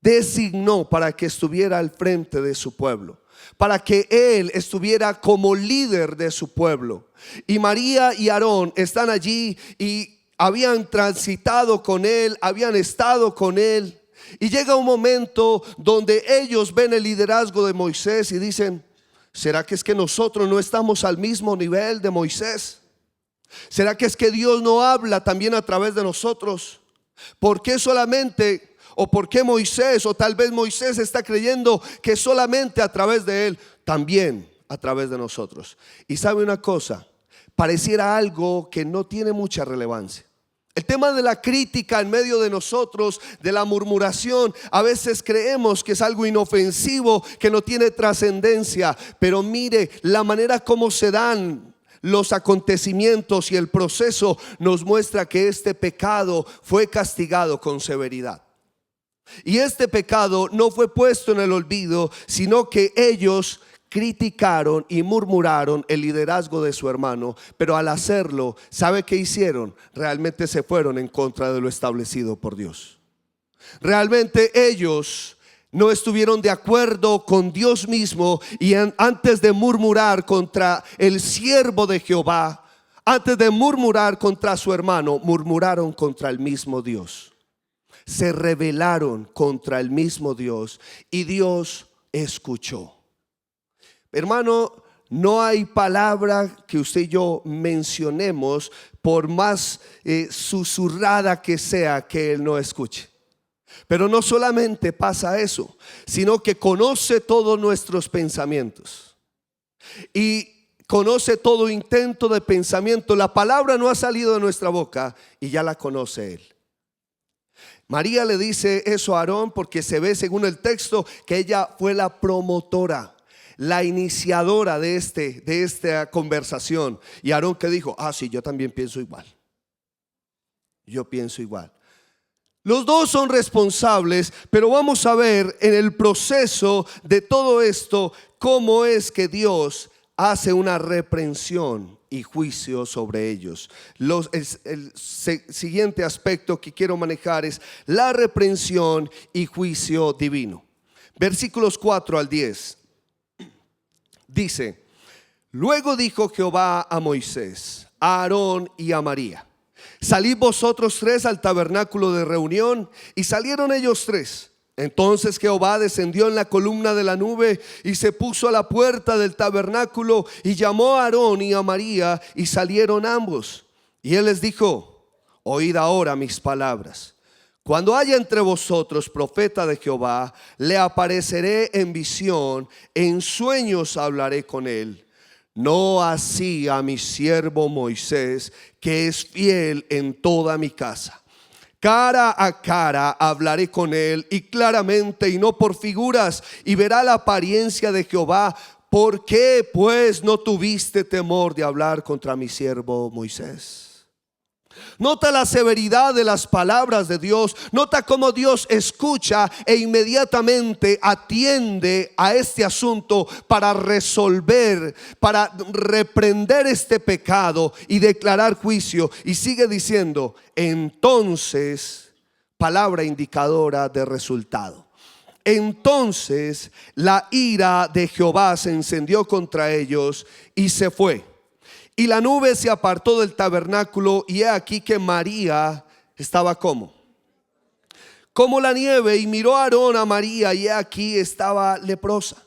designó para que estuviera al frente de su pueblo, para que él estuviera como líder de su pueblo. Y María y Aarón están allí y habían transitado con él, habían estado con él. Y llega un momento donde ellos ven el liderazgo de Moisés y dicen: ¿será que es que nosotros no estamos al mismo nivel de Moisés? ¿Será que es que Dios no habla también a través de nosotros? ¿Por qué solamente, o por qué Moisés, o tal vez Moisés está creyendo que solamente a través de él, también a través de nosotros? Y sabe una cosa, pareciera algo que no tiene mucha relevancia. El tema de la crítica en medio de nosotros, de la murmuración, a veces creemos que es algo inofensivo, que no tiene trascendencia. Pero mire, la manera como se dan los acontecimientos y el proceso nos muestra que este pecado fue castigado con severidad. Y este pecado no fue puesto en el olvido, sino que ellos criticaron y murmuraron el liderazgo de su hermano. Pero al hacerlo, ¿sabe qué hicieron? Realmente se fueron en contra de lo establecido por Dios. Realmente ellos no estuvieron de acuerdo con Dios mismo, y antes de murmurar contra el siervo de Jehová, antes de murmurar contra su hermano, murmuraron contra el mismo Dios. Se rebelaron contra el mismo Dios y Dios escuchó. Hermano, no hay palabra que usted y yo mencionemos, por más susurrada que sea, que Él no escuche. Pero no solamente pasa eso, sino que conoce todos nuestros pensamientos y conoce todo intento de pensamiento. La palabra no ha salido de nuestra boca y ya la conoce Él. María le dice eso a Aarón porque se ve, según el texto, que ella fue la promotora, la iniciadora de esta conversación. Y Aarón, que dijo: sí, yo también pienso igual. Yo pienso igual. Los dos son responsables, pero vamos a ver en el proceso de todo esto cómo es que Dios hace una reprensión y juicio sobre ellos. El siguiente aspecto que quiero manejar es la reprensión y juicio divino. Versículos 4 al 10. Dice: luego dijo Jehová a Moisés, a Aarón y a María: salid vosotros tres al tabernáculo de reunión. Y salieron ellos tres. Entonces Jehová descendió en la columna de la nube y se puso a la puerta del tabernáculo y llamó a Aarón y a María, y salieron ambos. Y él les dijo: oíd ahora mis palabras. Cuando haya entre vosotros profeta de Jehová, le apareceré en visión, en sueños hablaré con él. No así a mi siervo Moisés, que es fiel en toda mi casa. Cara a cara hablaré con él, y claramente, y no por figuras, y verá la apariencia de Jehová. ¿Por qué pues no tuviste temor de hablar contra mi siervo Moisés? Nota la severidad de las palabras de Dios. Nota cómo Dios escucha e inmediatamente atiende a este asunto para resolver, para reprender este pecado y declarar juicio. Y sigue diciendo: entonces, palabra indicadora de resultado. Entonces la ira de Jehová se encendió contra ellos y se fue. Y la nube se apartó del tabernáculo, y he aquí que María estaba como la nieve, y miró a Aarón a María, y he aquí estaba leprosa.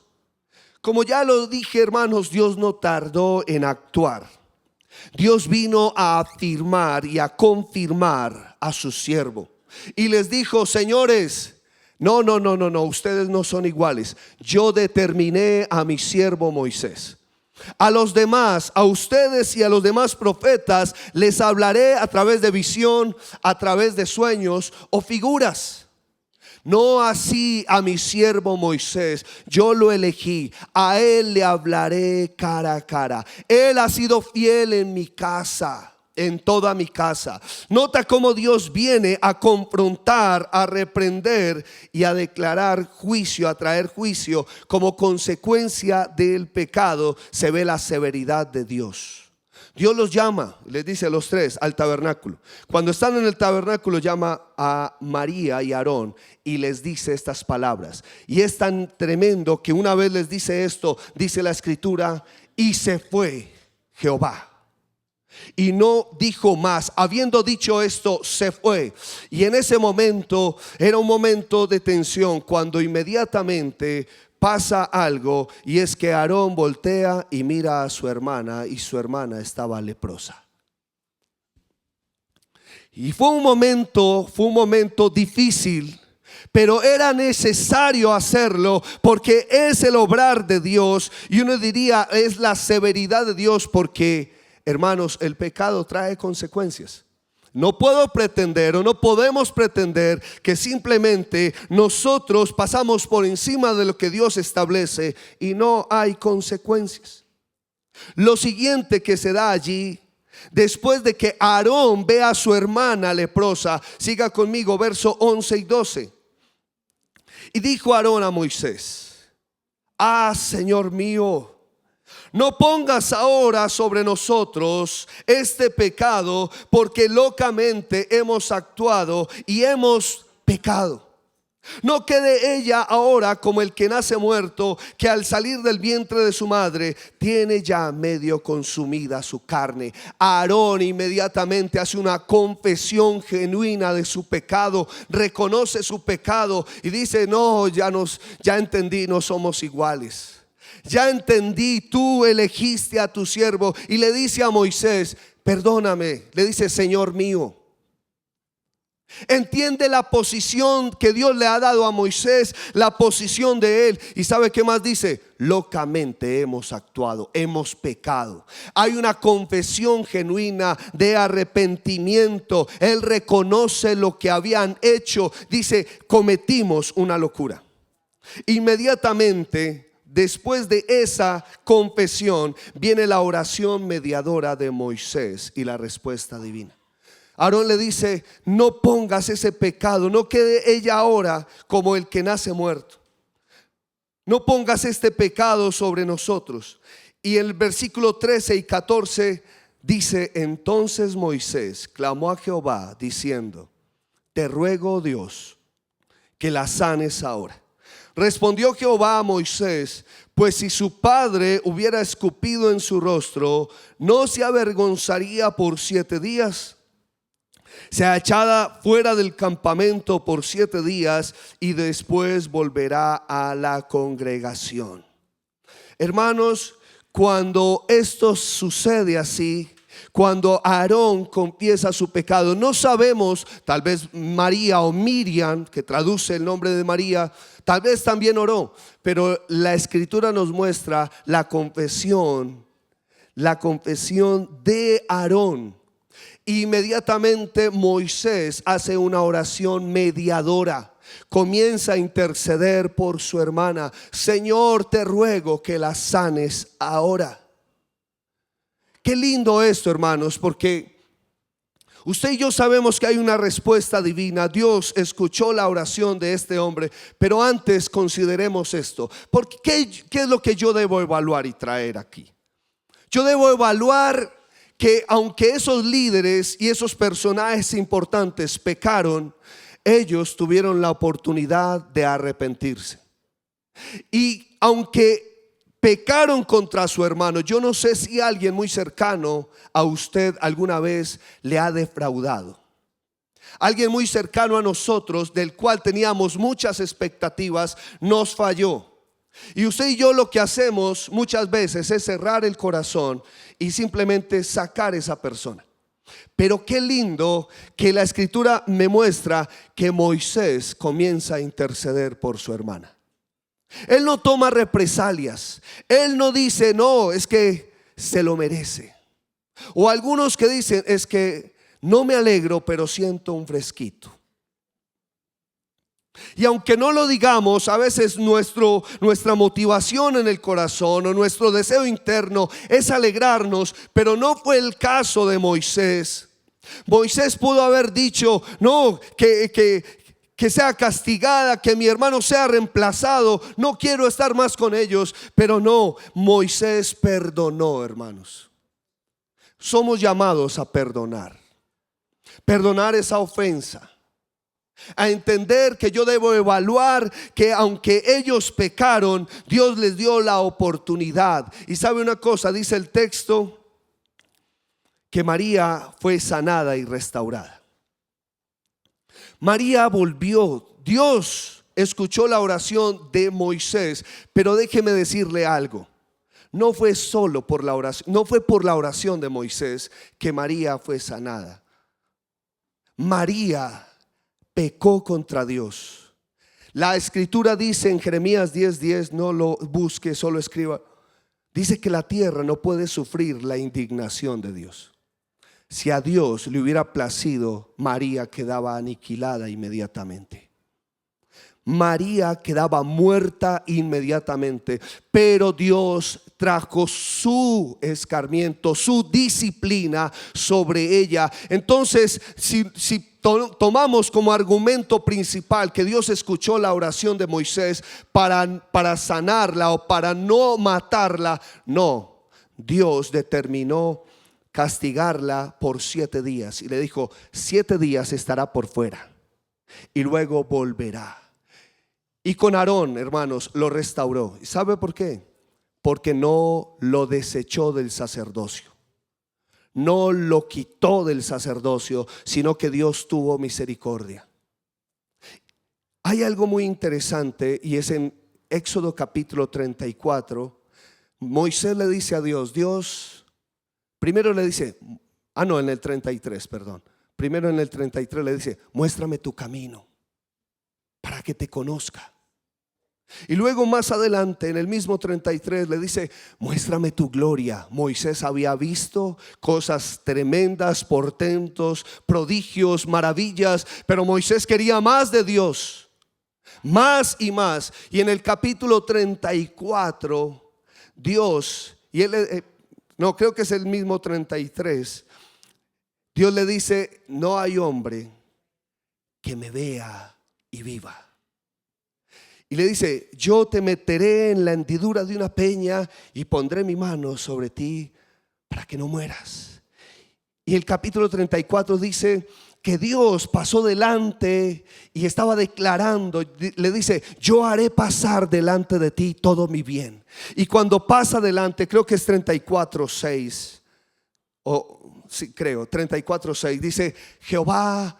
Como ya lo dije, hermanos, Dios no tardó en actuar. Dios vino a afirmar y a confirmar a su siervo. Y les dijo: señores, no, ustedes no son iguales. Yo determiné a mi siervo Moisés. A los demás, a ustedes y a los demás profetas, les hablaré a través de visión, a través de sueños o figuras. No así a mi siervo Moisés. Yo lo elegí, a él le hablaré cara a cara. Él ha sido fiel en mi casa, en toda mi casa. Nota cómo Dios viene a confrontar, a reprender y a declarar juicio, a traer juicio. Como consecuencia del pecado se ve la severidad de Dios. Dios los llama, les dice a los tres al tabernáculo. Cuando están en el tabernáculo llama a María y Aarón y les dice estas palabras. Y es tan tremendo que una vez les dice esto, dice la escritura, y se fue Jehová. Y no dijo más. Habiendo dicho esto, se fue. Y en ese momento era un momento de tensión, cuando inmediatamente pasa algo, y es que Aarón voltea y mira a su hermana, y su hermana estaba leprosa. Y fue un momento difícil, pero era necesario hacerlo, porque es el obrar de Dios, y uno diría es la severidad de Dios, porque, hermanos, el pecado trae consecuencias. No puedo pretender, o no podemos pretender, que simplemente nosotros pasamos por encima de lo que Dios establece y no hay consecuencias. Lo siguiente que se da allí, después de que Aarón ve a su hermana leprosa, siga conmigo, verso 11 y 12. Y dijo Aarón a Moisés: Señor mío, no pongas ahora sobre nosotros este pecado, porque locamente hemos actuado y hemos pecado. No quede ella ahora como el que nace muerto, que al salir del vientre de su madre tiene ya medio consumida su carne. Aarón inmediatamente hace una confesión genuina de su pecado, reconoce su pecado y dice: no, ya entendí, no somos iguales. Ya entendí, tú elegiste a tu siervo. Y le dice a Moisés: perdóname. Le dice: Señor mío. Entiende la posición que Dios le ha dado a Moisés, la posición de él. Y ¿sabe qué más dice? Locamente hemos actuado, hemos pecado. Hay una confesión genuina de arrepentimiento. Él reconoce lo que habían hecho. Dice: cometimos una locura. Inmediatamente después de esa confesión viene la oración mediadora de Moisés y la respuesta divina. Aarón le dice: no pongas ese pecado, no quede ella ahora como el que nace muerto. No pongas este pecado sobre nosotros. Y el versículo 13 y 14 dice: entonces Moisés clamó a Jehová diciendo: te ruego, Dios, que la sanes ahora. Respondió Jehová a Moisés: pues si su padre hubiera escupido en su rostro, ¿no se avergonzaría por 7 días? Sea echada fuera del campamento por 7 días y después volverá a la congregación. Hermanos, cuando esto sucede así, cuando Aarón confiesa su pecado, no sabemos, tal vez María o Miriam, que traduce el nombre de María, tal vez también oró, pero la escritura nos muestra la confesión de Aarón. Inmediatamente Moisés hace una oración mediadora, comienza a interceder por su hermana. Señor, te ruego que la sanes ahora. Qué lindo esto, hermanos, porque usted y yo sabemos que hay una respuesta divina. Dios escuchó la oración de este hombre, pero antes consideremos esto. Porque ¿qué es lo que yo debo evaluar y traer aquí? Yo debo evaluar que aunque esos líderes y esos personajes importantes pecaron, ellos tuvieron la oportunidad de arrepentirse. Y aunque pecaron contra su hermano, yo no sé si alguien muy cercano a usted alguna vez le ha defraudado. Alguien muy cercano a nosotros, del cual teníamos muchas expectativas, nos falló. Y usted y yo lo que hacemos muchas veces es cerrar el corazón y simplemente sacar a esa persona. Pero qué lindo que la escritura me muestra que Moisés comienza a interceder por su hermana. Él no toma represalias. Él no dice: no, es que se lo merece. O algunos que dicen: es que no me alegro, pero siento un fresquito. Y aunque no lo digamos, a veces nuestra motivación en el corazón o nuestro deseo interno es alegrarnos, pero no fue el caso de Moisés. Moisés pudo haber dicho: no, que sea castigada, que mi hermano sea reemplazado, no quiero estar más con ellos. Pero no, Moisés perdonó, hermanos. somos llamados a perdonar. Perdonar esa ofensa. A entender que yo debo evaluar que aunque ellos pecaron, Dios les dio la oportunidad. Y sabe una cosa, dice el texto, que María fue sanada y restaurada. María volvió. Dios escuchó la oración de Moisés, pero déjeme decirle algo. No fue solo por la oración, no fue por la oración de Moisés que María fue sanada. María pecó contra Dios. La escritura dice en Jeremías 10:10, no lo busque, solo escriba. Dice que la tierra no puede sufrir la indignación de Dios. Si a Dios le hubiera placido, María quedaba aniquilada inmediatamente. María quedaba muerta inmediatamente, pero Dios trajo su escarmiento, su disciplina sobre ella. Entonces, si tomamos como argumento principal que Dios escuchó la oración de Moisés para sanarla o para no matarla, no, Dios determinó castigarla por 7 días y le dijo: 7 días estará por fuera y luego volverá. Y con Aarón, hermanos, lo restauró. ¿Y sabe por qué? Porque no lo desechó del sacerdocio, no lo quitó del sacerdocio, sino que Dios tuvo misericordia. Hay algo muy interesante y es en Éxodo capítulo 34. Moisés le dice a Dios, primero le dice, en el 33, perdón. Primero en el 33 le dice: muéstrame tu camino para que te conozca. Y luego más adelante en el mismo 33 le dice: muéstrame tu gloria. Moisés había visto cosas tremendas, portentos, prodigios, maravillas, pero Moisés quería más de Dios, más y más. Y en el capítulo 34 Dios, creo que es el mismo 33, Dios le dice: no hay hombre que me vea y viva. Y le dice: yo te meteré en la hendidura de una peña y pondré mi mano sobre ti para que no mueras. Y el capítulo 34 dice que Dios pasó delante y estaba declarando, le dice: yo haré pasar delante de ti todo mi bien. Y cuando pasa delante, creo que es 34:6, sí, creo, 34:6, dice: Jehová,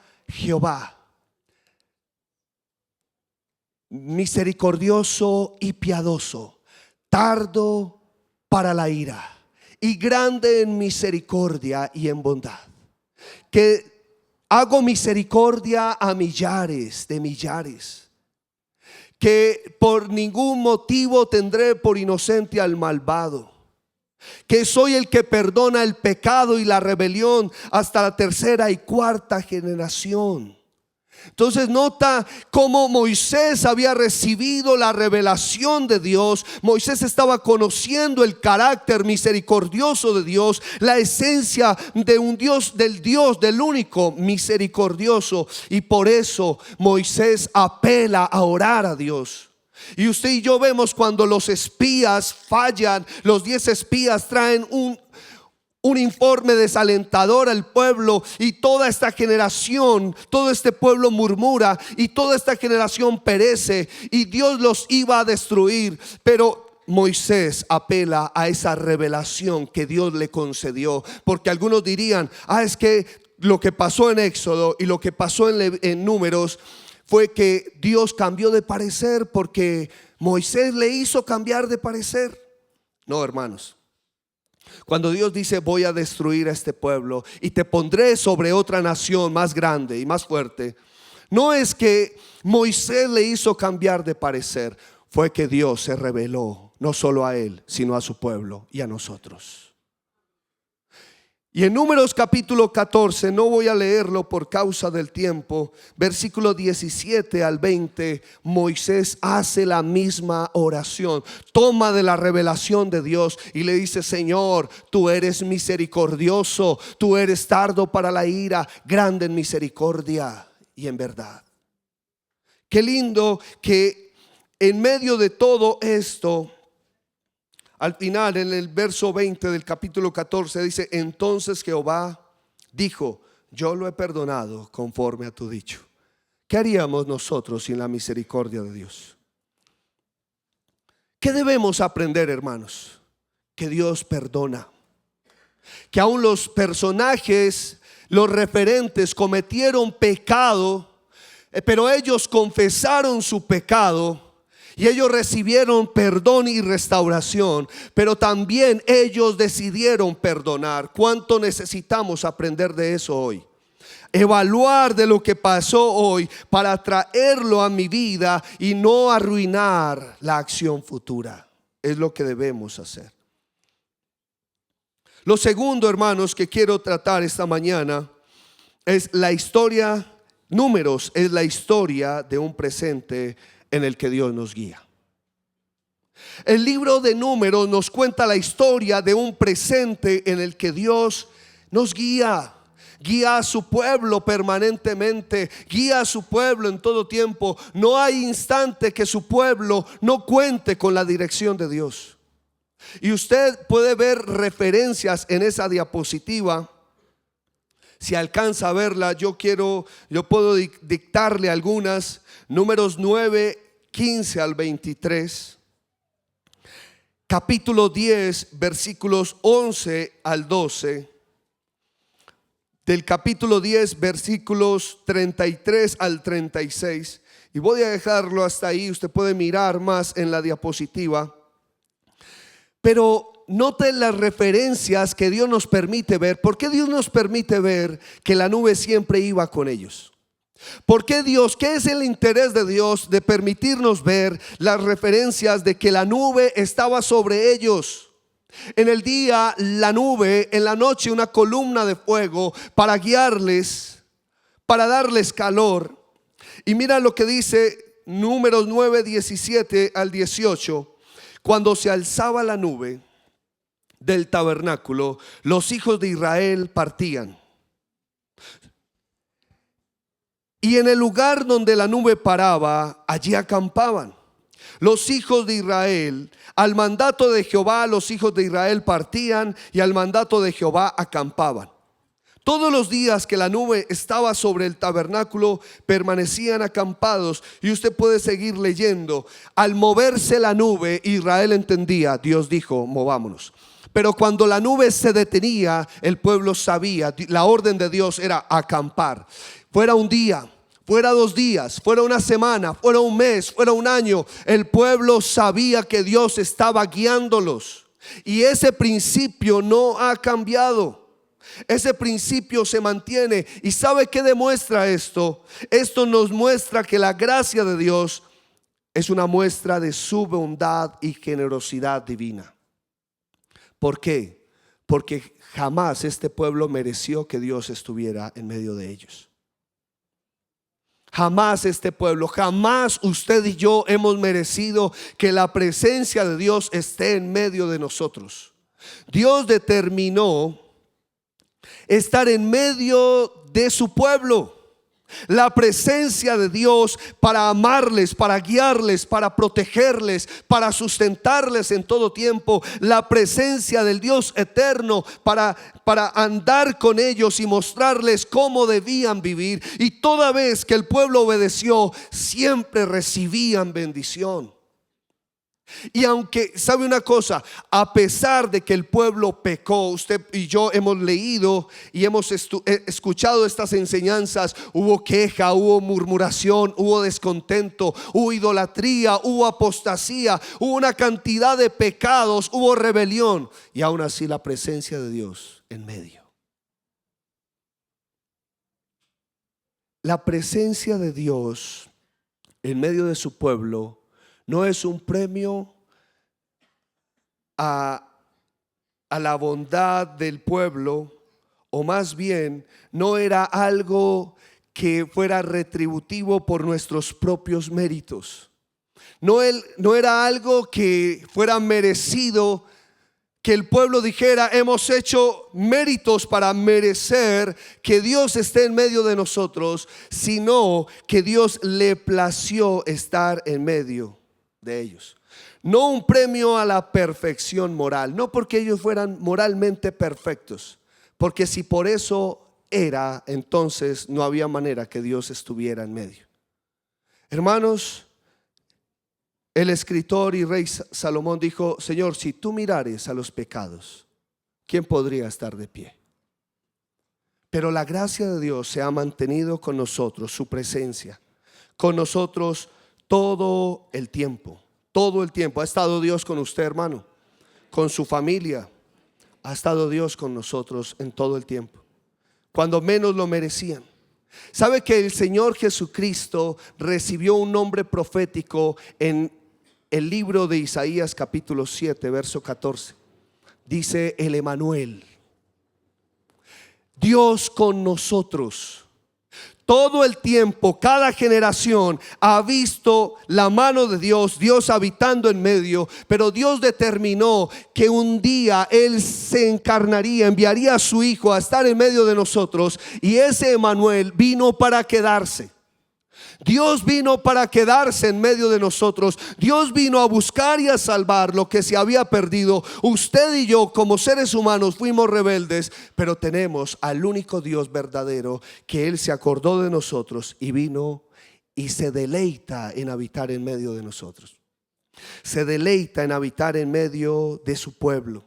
misericordioso y piadoso, tardo para la ira y grande en misericordia y en bondad, que hago misericordia a millares de millares, que por ningún motivo tendré por inocente al malvado, que soy el que perdona el pecado y la rebelión hasta la 3ª y 4ª generación. Entonces nota cómo Moisés había recibido la revelación de Dios. Moisés estaba conociendo el carácter misericordioso de Dios, la esencia de un Dios, del único misericordioso. Y por eso Moisés apela a orar a Dios. Y usted y yo vemos cuando los espías fallan, los 10 espías traen un informe desalentador al pueblo, y toda esta generación, todo este pueblo murmura y toda esta generación perece y Dios los iba a destruir. Pero Moisés apela a esa revelación que Dios le concedió, porque algunos dirían: es que lo que pasó en Éxodo y lo que pasó en Números fue que Dios cambió de parecer porque Moisés le hizo cambiar de parecer. No, hermanos. Cuando Dios dice: voy a destruir a este pueblo y te pondré sobre otra nación más grande y más fuerte, no es que Moisés le hizo cambiar de parecer, fue que Dios se reveló no solo a él, sino a su pueblo y a nosotros. Y en Números capítulo 14, no voy a leerlo por causa del tiempo, versículo 17 al 20, Moisés hace la misma oración, toma de la revelación de Dios y le dice: Señor, tú eres misericordioso, tú eres tardo para la ira, grande en misericordia y en verdad. Qué lindo que en medio de todo esto, al final, en el verso 20 del capítulo 14, dice: entonces Jehová dijo: yo lo he perdonado conforme a tu dicho. ¿Qué haríamos nosotros sin la misericordia de Dios? ¿Qué debemos aprender, hermanos? Que Dios perdona, que aún los personajes, los referentes, cometieron pecado, pero ellos confesaron su pecado y ellos recibieron perdón y restauración, pero también ellos decidieron perdonar. ¿Cuánto necesitamos aprender de eso hoy? Evaluar de lo que pasó hoy para traerlo a mi vida y no arruinar la acción futura. Es lo que debemos hacer. Lo segundo, hermanos, que quiero tratar esta mañana es la historia. Números es la historia de un presente en el que Dios nos guía. El libro de Números nos cuenta la historia de un presente en el que Dios nos guía. Guía a su pueblo permanentemente, guía a su pueblo en todo tiempo. No hay instante que su pueblo no cuente con la dirección de Dios. Y usted puede ver referencias en esa diapositiva. Si alcanza a verla, yo puedo dictarle algunas. Números 9, 15 al 23. Capítulo 10, versículos 11 al 12. Del capítulo 10, versículos 33 al 36. Y voy a dejarlo hasta ahí. Usted puede mirar más en la diapositiva. Pero note las referencias que Dios nos permite ver. ¿Por qué Dios nos permite ver que la nube siempre iba con ellos? ¿Por qué Dios? ¿Qué es el interés de Dios de permitirnos ver las referencias de que la nube estaba sobre ellos? En el día la nube, en la noche una columna de fuego para guiarles, para darles calor. Y mira lo que dice Números 9, 17 al 18. Cuando se alzaba la nube del tabernáculo, los hijos de Israel partían. Y en el lugar donde la nube paraba, allí acampaban. Los hijos de Israel, al mandato de Jehová, los hijos de Israel partían y al mandato de Jehová acampaban. Todos los días que la nube estaba sobre el tabernáculo, permanecían acampados. Y usted puede seguir leyendo. Al moverse la nube, Israel entendía. Dios dijo: movámonos. Pero cuando la nube se detenía, el pueblo sabía. La orden de Dios era acampar. Fuera un día, fuera 2 días, fuera una semana, fuera un mes, fuera un año, el pueblo sabía que Dios estaba guiándolos. Y ese principio no ha cambiado. Ese principio se mantiene. ¿Y sabe qué demuestra esto? Esto nos muestra que la gracia de Dios es una muestra de su bondad y generosidad divina. ¿Por qué? Porque jamás este pueblo mereció que Dios estuviera en medio de ellos. Jamás este pueblo, jamás usted y yo hemos merecido que la presencia de Dios esté en medio de nosotros. Dios determinó estar en medio de su pueblo. La presencia de Dios para amarles, para guiarles, para protegerles, para sustentarles en todo tiempo. La presencia del Dios eterno para andar con ellos y mostrarles cómo debían vivir. Y toda vez que el pueblo obedeció, siempre recibían bendición. Y aunque, ¿sabe una cosa? A pesar de que el pueblo pecó, usted y yo hemos leído y hemos escuchado estas enseñanzas. Hubo queja, hubo murmuración, hubo descontento, hubo idolatría, hubo apostasía, hubo una cantidad de pecados, hubo rebelión. Y aún así la presencia de Dios en medio. La presencia de Dios en medio de su pueblo no es un premio a la bondad del pueblo, o más bien no era algo que fuera retributivo por nuestros propios méritos. No era algo que fuera merecido, que el pueblo dijera: hemos hecho méritos para merecer que Dios esté en medio de nosotros, sino que Dios le plació estar en medio de ellos. No un premio a la perfección moral, no porque ellos fueran moralmente perfectos, porque si por eso era, entonces no había manera que Dios estuviera en medio. Hermanos, el escritor y rey Salomón dijo: Señor, si tú mirares a los pecados, ¿quién podría estar de pie? Pero la gracia de Dios se ha mantenido con nosotros, su presencia, con nosotros todo el tiempo. Todo el tiempo ha estado Dios con usted, hermano, con su familia. Ha estado Dios con nosotros en todo el tiempo, cuando menos lo merecían. ¿Sabe que el Señor Jesucristo recibió un nombre profético en el libro de Isaías capítulo 7, verso 14? Dice: el Emanuel, Dios con nosotros. Todo el tiempo, cada generación ha visto la mano de Dios, Dios habitando en medio, pero Dios determinó que un día Él se encarnaría, enviaría a su Hijo a estar en medio de nosotros, y ese Emanuel vino para quedarse. Dios vino para quedarse en medio de nosotros. Dios vino a buscar y a salvar lo que se había perdido. Usted y yo, como seres humanos, fuimos rebeldes, pero tenemos al único Dios verdadero, que Él se acordó de nosotros y vino y se deleita en habitar en medio de nosotros. Se deleita en habitar en medio de su pueblo.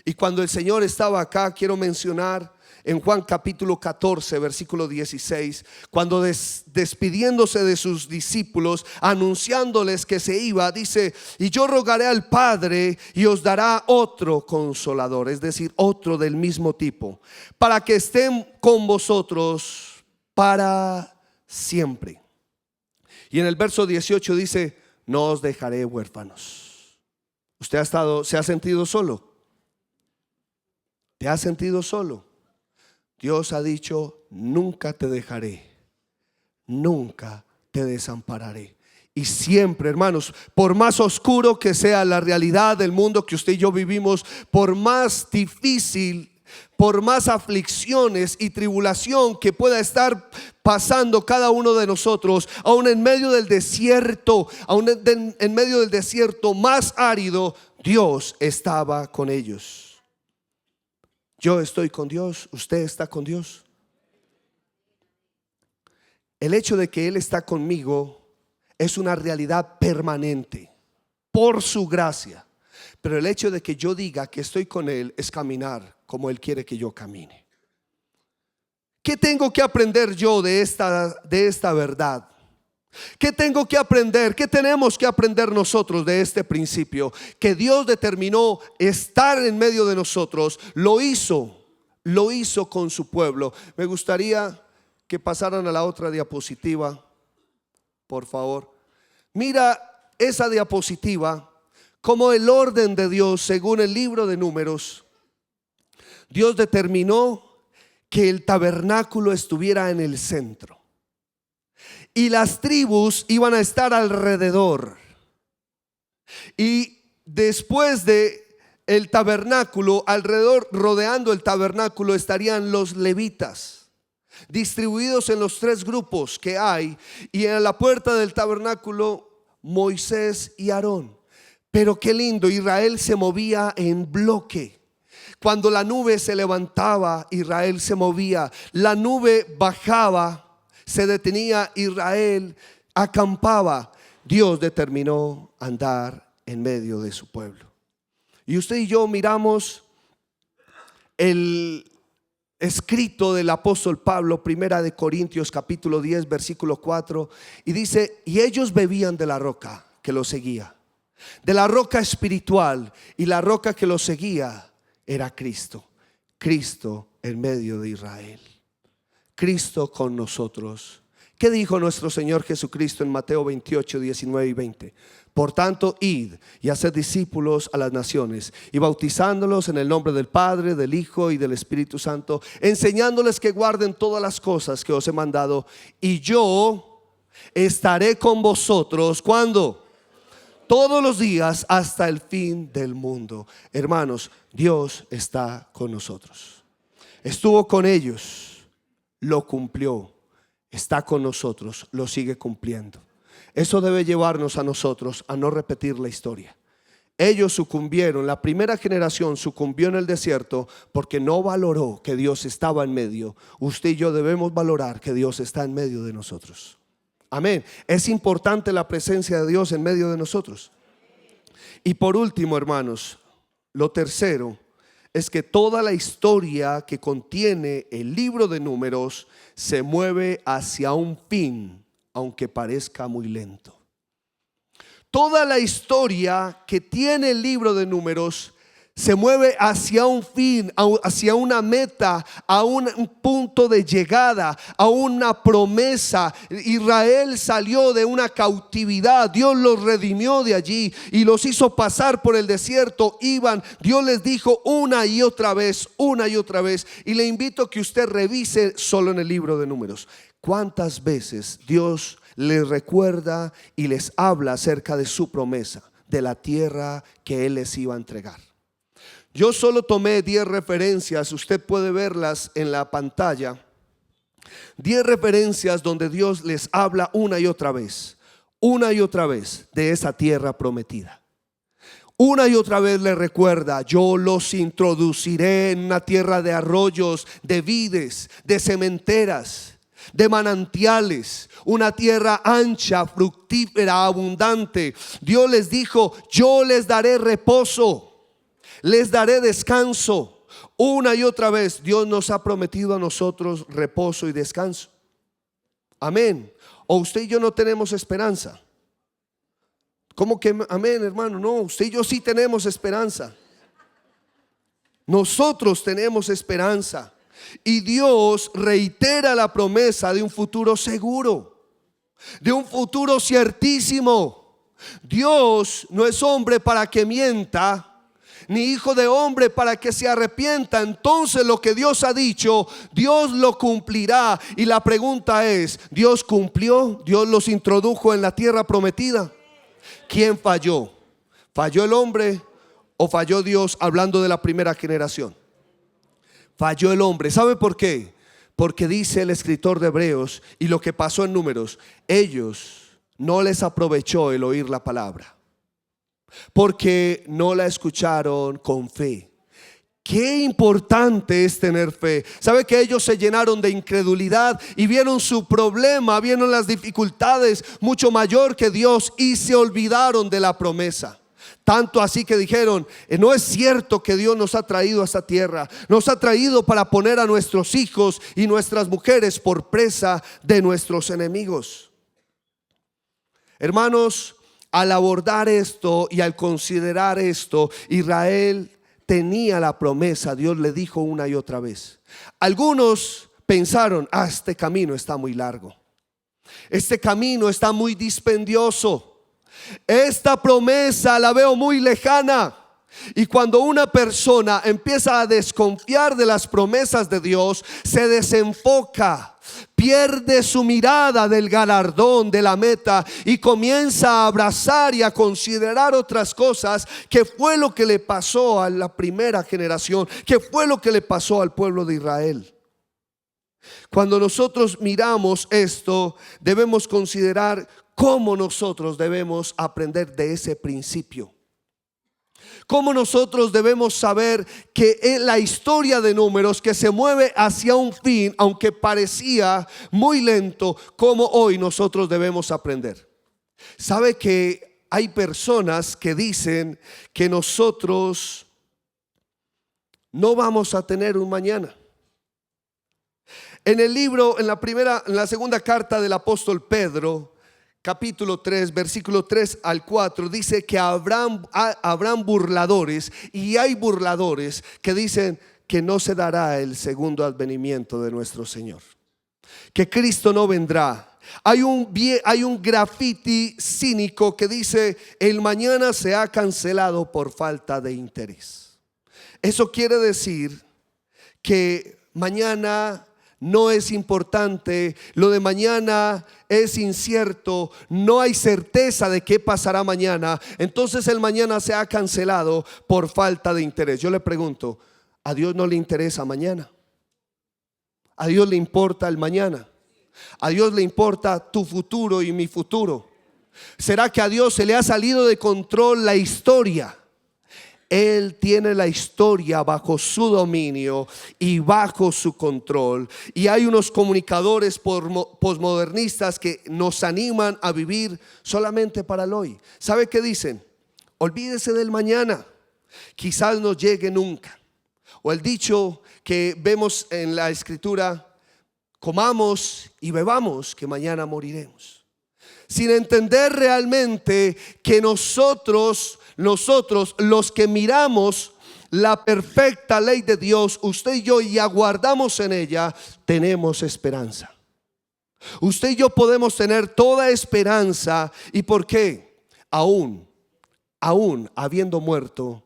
Y cuando el Señor estaba acá, quiero mencionar en Juan capítulo 14, versículo 16, cuando despidiéndose de sus discípulos, anunciándoles que se iba, dice: y yo rogaré al Padre y os dará otro consolador, es decir, otro del mismo tipo, para que estén con vosotros para siempre. Y en el verso 18 dice: no os dejaré huérfanos. ¿Usted se ha sentido solo? ¿Te has sentido solo? Dios ha dicho: nunca te dejaré, nunca te desampararé. Y siempre, hermanos, por más oscuro que sea la realidad del mundo que usted y yo vivimos, por más difícil, por más aflicciones y tribulación que pueda estar pasando cada uno de nosotros, aún en medio del desierto, en medio del desierto más árido, Dios estaba con ellos. Yo estoy con Dios, usted está con Dios. El hecho de que Él está conmigo es una realidad permanente por su gracia. Pero el hecho de que yo diga que estoy con Él es caminar como Él quiere que yo camine. ¿Qué tengo que aprender yo de esta verdad? ¿Qué tengo que aprender? ¿Qué tenemos que aprender nosotros de este principio? Que Dios determinó estar en medio de nosotros. Lo hizo con su pueblo. Me gustaría que pasaran a la otra diapositiva, por favor. Mira esa diapositiva, como el orden de Dios según el libro de Números. Dios determinó que el tabernáculo estuviera en el centro y las tribus iban a estar alrededor. Y después de el tabernáculo, alrededor, rodeando el tabernáculo, estarían los levitas, distribuidos en los 3 grupos que hay, y en la puerta del tabernáculo Moisés y Aarón. Pero qué lindo, Israel se movía en bloque. Cuando la nube se levantaba, Israel se movía. La nube bajaba, se detenía, Israel acampaba. Dios determinó andar en medio de su pueblo. Y usted y yo miramos el escrito del apóstol Pablo, primera de Corintios capítulo 10 versículo 4, y dice: y ellos bebían de la roca que los seguía, de la roca espiritual, y la roca que los seguía era Cristo. Cristo en medio de Israel, Cristo con nosotros. ¿Qué dijo nuestro Señor Jesucristo en Mateo 28, 19 y 20? Por tanto, id y haced discípulos a las naciones, y bautizándolos en el nombre del Padre, del Hijo y del Espíritu Santo, enseñándoles que guarden todas las cosas que os he mandado, y yo estaré con vosotros. ¿Cuándo? Todos los días hasta el fin del mundo. Hermanos, Dios está con nosotros. Estuvo con ellos, lo cumplió. Está con nosotros, lo sigue cumpliendo. Eso debe llevarnos a nosotros a no repetir la historia. Ellos sucumbieron, la primera generación sucumbió en el desierto porque no valoró que Dios estaba en medio. Usted y yo debemos valorar que Dios está en medio de nosotros. Amén. Es importante la presencia de Dios en medio de nosotros. Y por último, hermanos, lo tercero es que toda la historia que contiene el libro de Números se mueve hacia un fin, aunque parezca muy lento. Toda la historia que tiene el libro de Números se mueve hacia un fin, hacia una meta, a un punto de llegada, a una promesa. Israel salió de una cautividad, Dios los redimió de allí y los hizo pasar por el desierto. Iban, Dios les dijo una y otra vez, y le invito a que usted revise solo en el libro de Números. ¿Cuántas veces Dios les recuerda y les habla acerca de su promesa, de la tierra que Él les iba a entregar? Yo solo tomé 10 referencias, usted puede verlas en la pantalla. 10 referencias donde Dios les habla una y otra vez de esa tierra prometida. Una y otra vez les recuerda: yo los introduciré en una tierra de arroyos, de vides, de sementeras, de manantiales, una tierra ancha, fructífera, abundante. Dios les dijo: yo les daré reposo, les daré descanso. Una y otra vez Dios nos ha prometido a nosotros reposo y descanso. Amén. O usted y yo no tenemos esperanza. ¿Cómo que amén, hermano? No, usted y yo sí tenemos esperanza. Nosotros tenemos esperanza. Y Dios reitera la promesa de un futuro seguro, de un futuro ciertísimo. Dios no es hombre para que mienta, ni hijo de hombre para que se arrepienta. Entonces lo que Dios ha dicho, Dios lo cumplirá. Y la pregunta es: ¿Dios cumplió? ¿Dios los introdujo en la tierra prometida? ¿Quién falló? ¿Falló el hombre o falló Dios? Hablando de la primera generación, falló el hombre. ¿Sabe por qué? Porque dice el escritor de Hebreos, y lo que pasó en Números, ellos no les aprovechó el oír la palabra, porque no la escucharon con fe. Qué importante es tener fe. ¿Sabe que ellos se llenaron de incredulidad y vieron su problema, vieron las dificultades mucho mayor que Dios y se olvidaron de la promesa? Tanto así que dijeron: no es cierto que Dios nos ha traído a esta tierra, nos ha traído para poner a nuestros hijos y nuestras mujeres por presa de nuestros enemigos. Hermanos, al abordar esto y al considerar esto, Israel tenía la promesa. Dios le dijo una y otra vez. Algunos pensaron: este camino está muy largo, este camino está muy dispendioso, esta promesa la veo muy lejana. Y cuando una persona empieza a desconfiar de las promesas de Dios, se desenfoca, pierde su mirada del galardón, de la meta, y comienza a abrazar y a considerar otras cosas, que fue lo que le pasó a la primera generación, que fue lo que le pasó al pueblo de Israel. Cuando nosotros miramos esto, debemos considerar cómo nosotros debemos aprender de ese principio. Cómo nosotros debemos saber que en la historia de Números, que se mueve hacia un fin, aunque parecía muy lento, cómo hoy nosotros debemos aprender. ¿Sabe que hay personas que dicen que nosotros no vamos a tener un mañana? En el libro, en la segunda carta del apóstol Pedro, capítulo 3, versículo 3 al 4, dice que habrán burladores, y hay burladores que dicen que no se dará el segundo advenimiento de nuestro Señor, que Cristo no vendrá. Hay un graffiti cínico que dice: el mañana se ha cancelado por falta de interés. Eso quiere decir que mañana no es importante, lo de mañana es incierto, no hay certeza de qué pasará mañana. Entonces el mañana se ha cancelado por falta de interés. Yo le pregunto: ¿a Dios no le interesa mañana? ¿A Dios le importa el mañana? ¿A Dios le importa tu futuro y mi futuro? ¿Será que a Dios se le ha salido de control la historia? Él tiene la historia bajo su dominio y bajo su control. Y hay unos comunicadores posmodernistas que nos animan a vivir solamente para el hoy. ¿Sabe qué dicen? Olvídese del mañana, quizás no llegue nunca. O el dicho que vemos en la escritura: comamos y bebamos, que mañana moriremos. Sin entender realmente que nosotros los que miramos la perfecta ley de Dios, usted y yo, y aguardamos en ella, tenemos esperanza. Usted y yo podemos tener toda esperanza. ¿Y por qué? Aún habiendo muerto,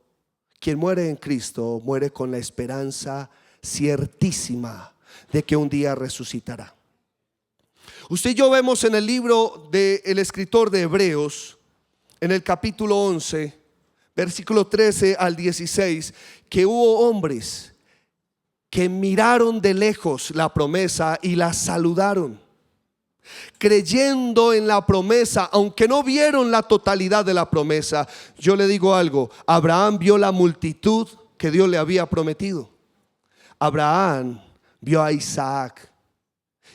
quien muere en Cristo muere con la esperanza ciertísima de que un día resucitará. Usted y yo vemos en el libro del escritor de Hebreos, en el capítulo 11, versículo 13 al 16, que hubo hombres que miraron de lejos la promesa y la saludaron, creyendo en la promesa, aunque no vieron la totalidad de la promesa. Yo le digo algo: Abraham vio la multitud que Dios le había prometido. Abraham vio a Isaac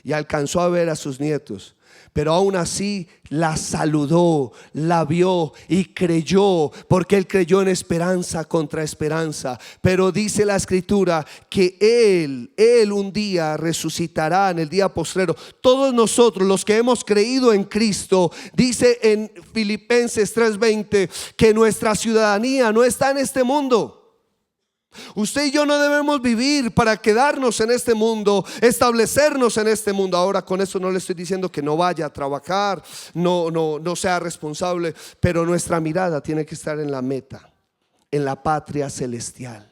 y alcanzó a ver a sus nietos, pero aún así la saludó, la vio y creyó, porque él creyó en esperanza contra esperanza. Pero dice la escritura que él un día resucitará en el día postrero. Todos nosotros los que hemos creído en Cristo, dice en Filipenses 3:20, que nuestra ciudadanía no está en este mundo. Usted y yo no debemos vivir para quedarnos en este mundo, establecernos en este mundo. Ahora, con eso no le estoy diciendo que no vaya a trabajar, no sea responsable, pero nuestra mirada tiene que estar en la meta, en la patria celestial.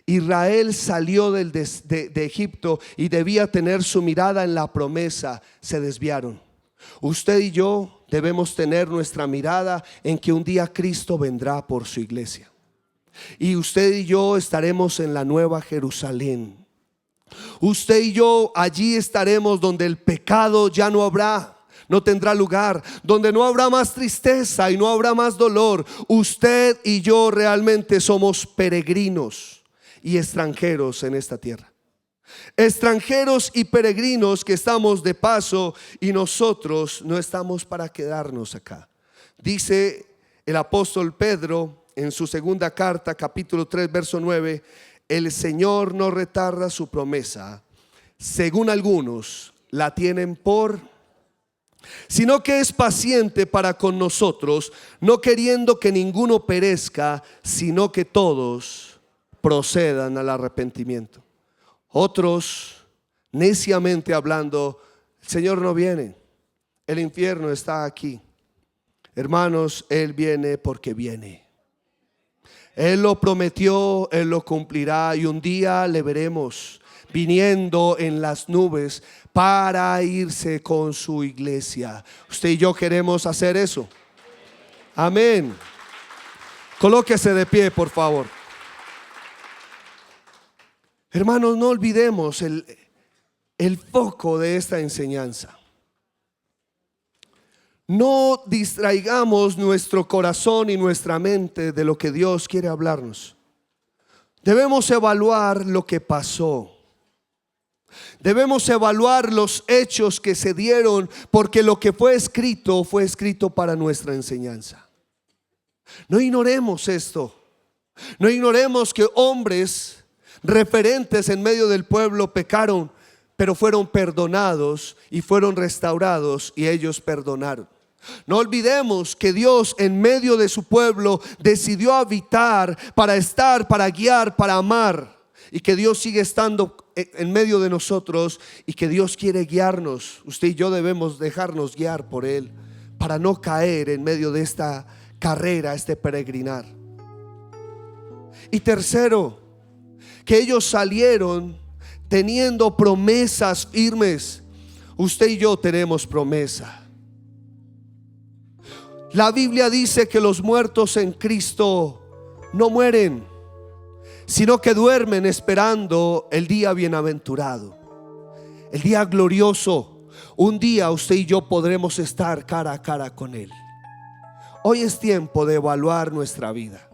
Israel salió de Egipto y debía tener su mirada en la promesa. Se desviaron. Usted y yo debemos tener nuestra mirada en que un día Cristo vendrá por su iglesia. Y usted y yo estaremos en la nueva Jerusalén. Usted y yo allí estaremos donde el pecado ya no habrá, no tendrá lugar, donde no habrá más tristeza y no habrá más dolor. Usted y yo realmente somos peregrinos y extranjeros en esta tierra. Extranjeros y peregrinos que estamos de paso, y nosotros no estamos para quedarnos acá. Dice el apóstol Pedro en su segunda carta, capítulo 3, verso 9: el Señor no retarda su promesa, según algunos la tienen sino que es paciente para con nosotros, no queriendo que ninguno perezca, sino que todos procedan al arrepentimiento. Otros, neciamente hablando: el Señor no viene, el infierno está aquí. Hermanos, Él viene porque viene. Él lo prometió, Él lo cumplirá, y un día le veremos viniendo en las nubes para irse con su iglesia. Usted y yo queremos hacer eso. Amén. Colóquese de pie, por favor. Hermanos, no olvidemos el foco de esta enseñanza. No distraigamos nuestro corazón y nuestra mente de lo que Dios quiere hablarnos. Debemos evaluar lo que pasó. Debemos evaluar los hechos que se dieron, porque lo que fue escrito para nuestra enseñanza. No ignoremos esto. No ignoremos que hombres referentes en medio del pueblo pecaron, pero fueron perdonados y fueron restaurados, y ellos perdonaron. No olvidemos que Dios en medio de su pueblo decidió habitar, para estar, para guiar, para amar, y que Dios sigue estando en medio de nosotros, y que Dios quiere guiarnos. Usted y yo debemos dejarnos guiar por Él para no caer en medio de esta carrera, este peregrinar. Y tercero, que ellos salieron teniendo promesas firmes. Usted y yo tenemos promesa. La Biblia dice que los muertos en Cristo no mueren, sino que duermen esperando el día bienaventurado, el día glorioso. un día usted y yo podremos estar cara a cara con Él. Hoy es tiempo de evaluar nuestra vida.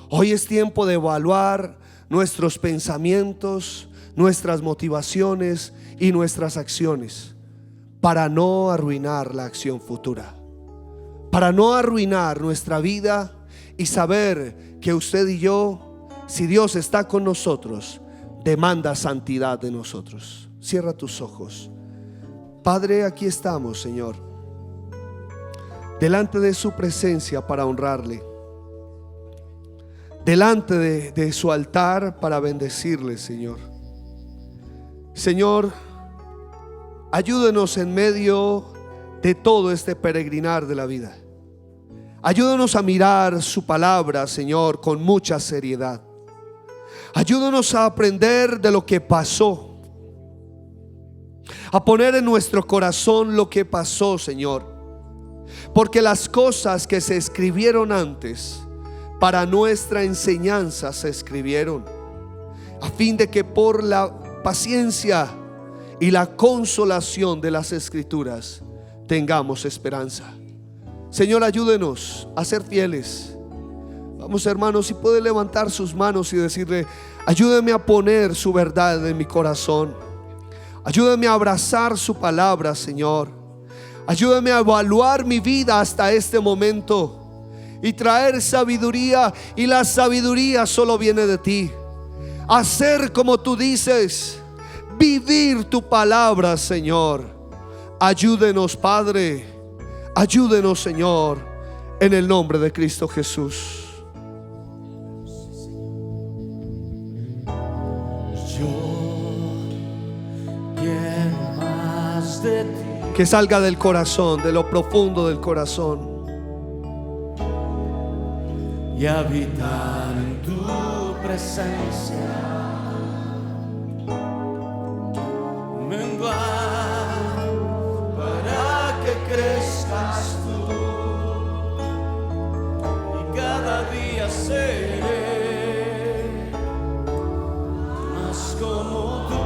Hoy es tiempo de evaluar nuestros pensamientos, nuestras motivaciones y nuestras acciones, para no arruinar la acción futura, para no arruinar nuestra vida y saber que usted y yo, si Dios está con nosotros, demanda santidad de nosotros. Cierra tus ojos. Padre, aquí estamos, Señor, delante de su presencia para honrarle, delante de su altar para bendecirle, Señor. Señor, ayúdenos en medio de todo este peregrinar de la vida. Ayúdanos a mirar su palabra, Señor, con mucha seriedad. Ayúdanos a aprender de lo que pasó, a poner en nuestro corazón lo que pasó, Señor, porque las cosas que se escribieron antes para nuestra enseñanza se escribieron, a fin de que por la paciencia y la consolación de las Escrituras tengamos esperanza. Señor, ayúdenos a ser fieles. Vamos, hermanos, si puede levantar sus manos y decirle: ayúdeme a poner su verdad en mi corazón. Ayúdame a abrazar su palabra, Señor. Ayúdame a evaluar mi vida hasta este momento y traer sabiduría, y la sabiduría solo viene de ti. Hacer como tú dices, vivir tu palabra, Señor. Ayúdenos, Padre. Ayúdenos, Señor, en el nombre de Cristo Jesús. Que salga del corazón, de lo profundo del corazón. Y habitar en tu presencia, menguar para que crezcas tú, y cada día seré más como tú.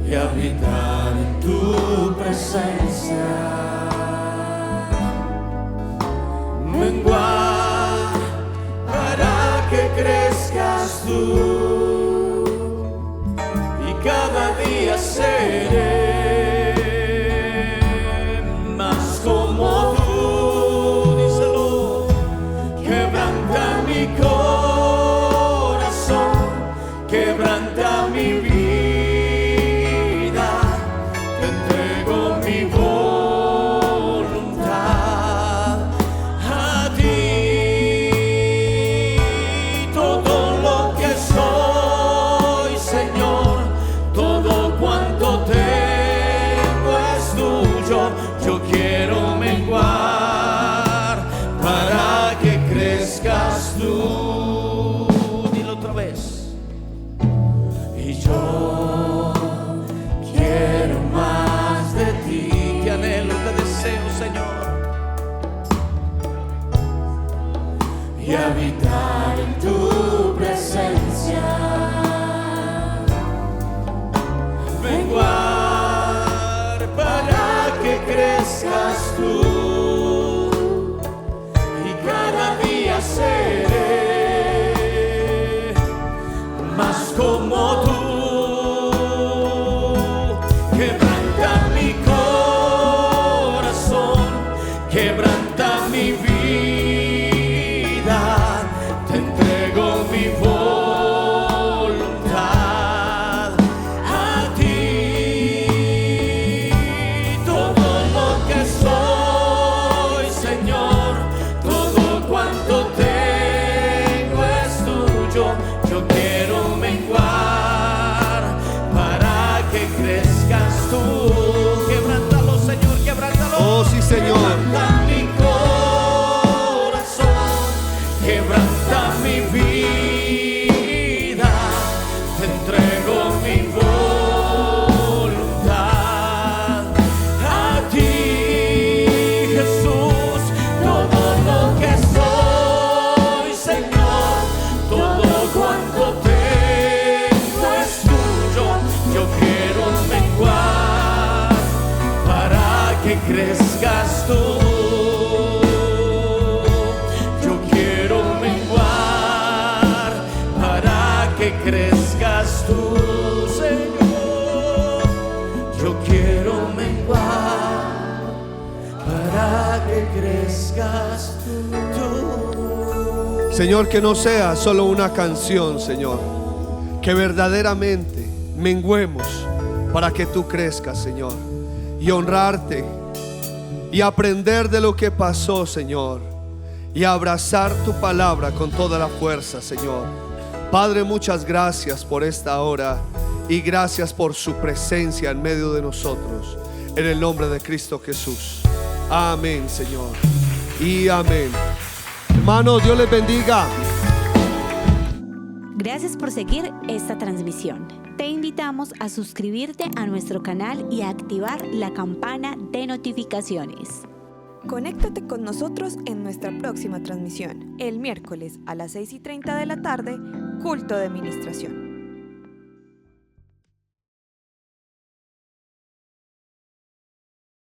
Y habitar en tu presencia, menguar para que crezcas tú, y cada día seré más como tú. Díselo. Quebranta mi corazón, quebranta mi vida. Yo quiero menguar para que crezcas tú. Dilo otra vez. Y yo quiero más de ti. Te anhelo, te deseo, Señor. Y habitar en tu presencia, menguar crezcas tú, y cada día seré más como tú. Quebranta mi corazón, quebranta mi vida, te entrego mi voluntad. crezcas tú. Yo quiero menguar para que crezcas tú, Señor. Yo quiero menguar para que crezcas tú. Señor, que no sea solo una canción, Señor, que verdaderamente menguemos para que tú crezcas, Señor, y honrarte y aprender de lo que pasó, Señor, y abrazar tu palabra con toda la fuerza, Señor. Padre, muchas gracias por esta hora y gracias por su presencia en medio de nosotros, en el nombre de Cristo Jesús. Amén, Señor, y amén. Hermano, Dios les bendiga. Gracias por seguir esta transmisión. Te invitamos a suscribirte a nuestro canal y a activar la campana de notificaciones. Conéctate con nosotros en nuestra próxima transmisión, el miércoles a las 6:30 de la tarde, culto de ministración.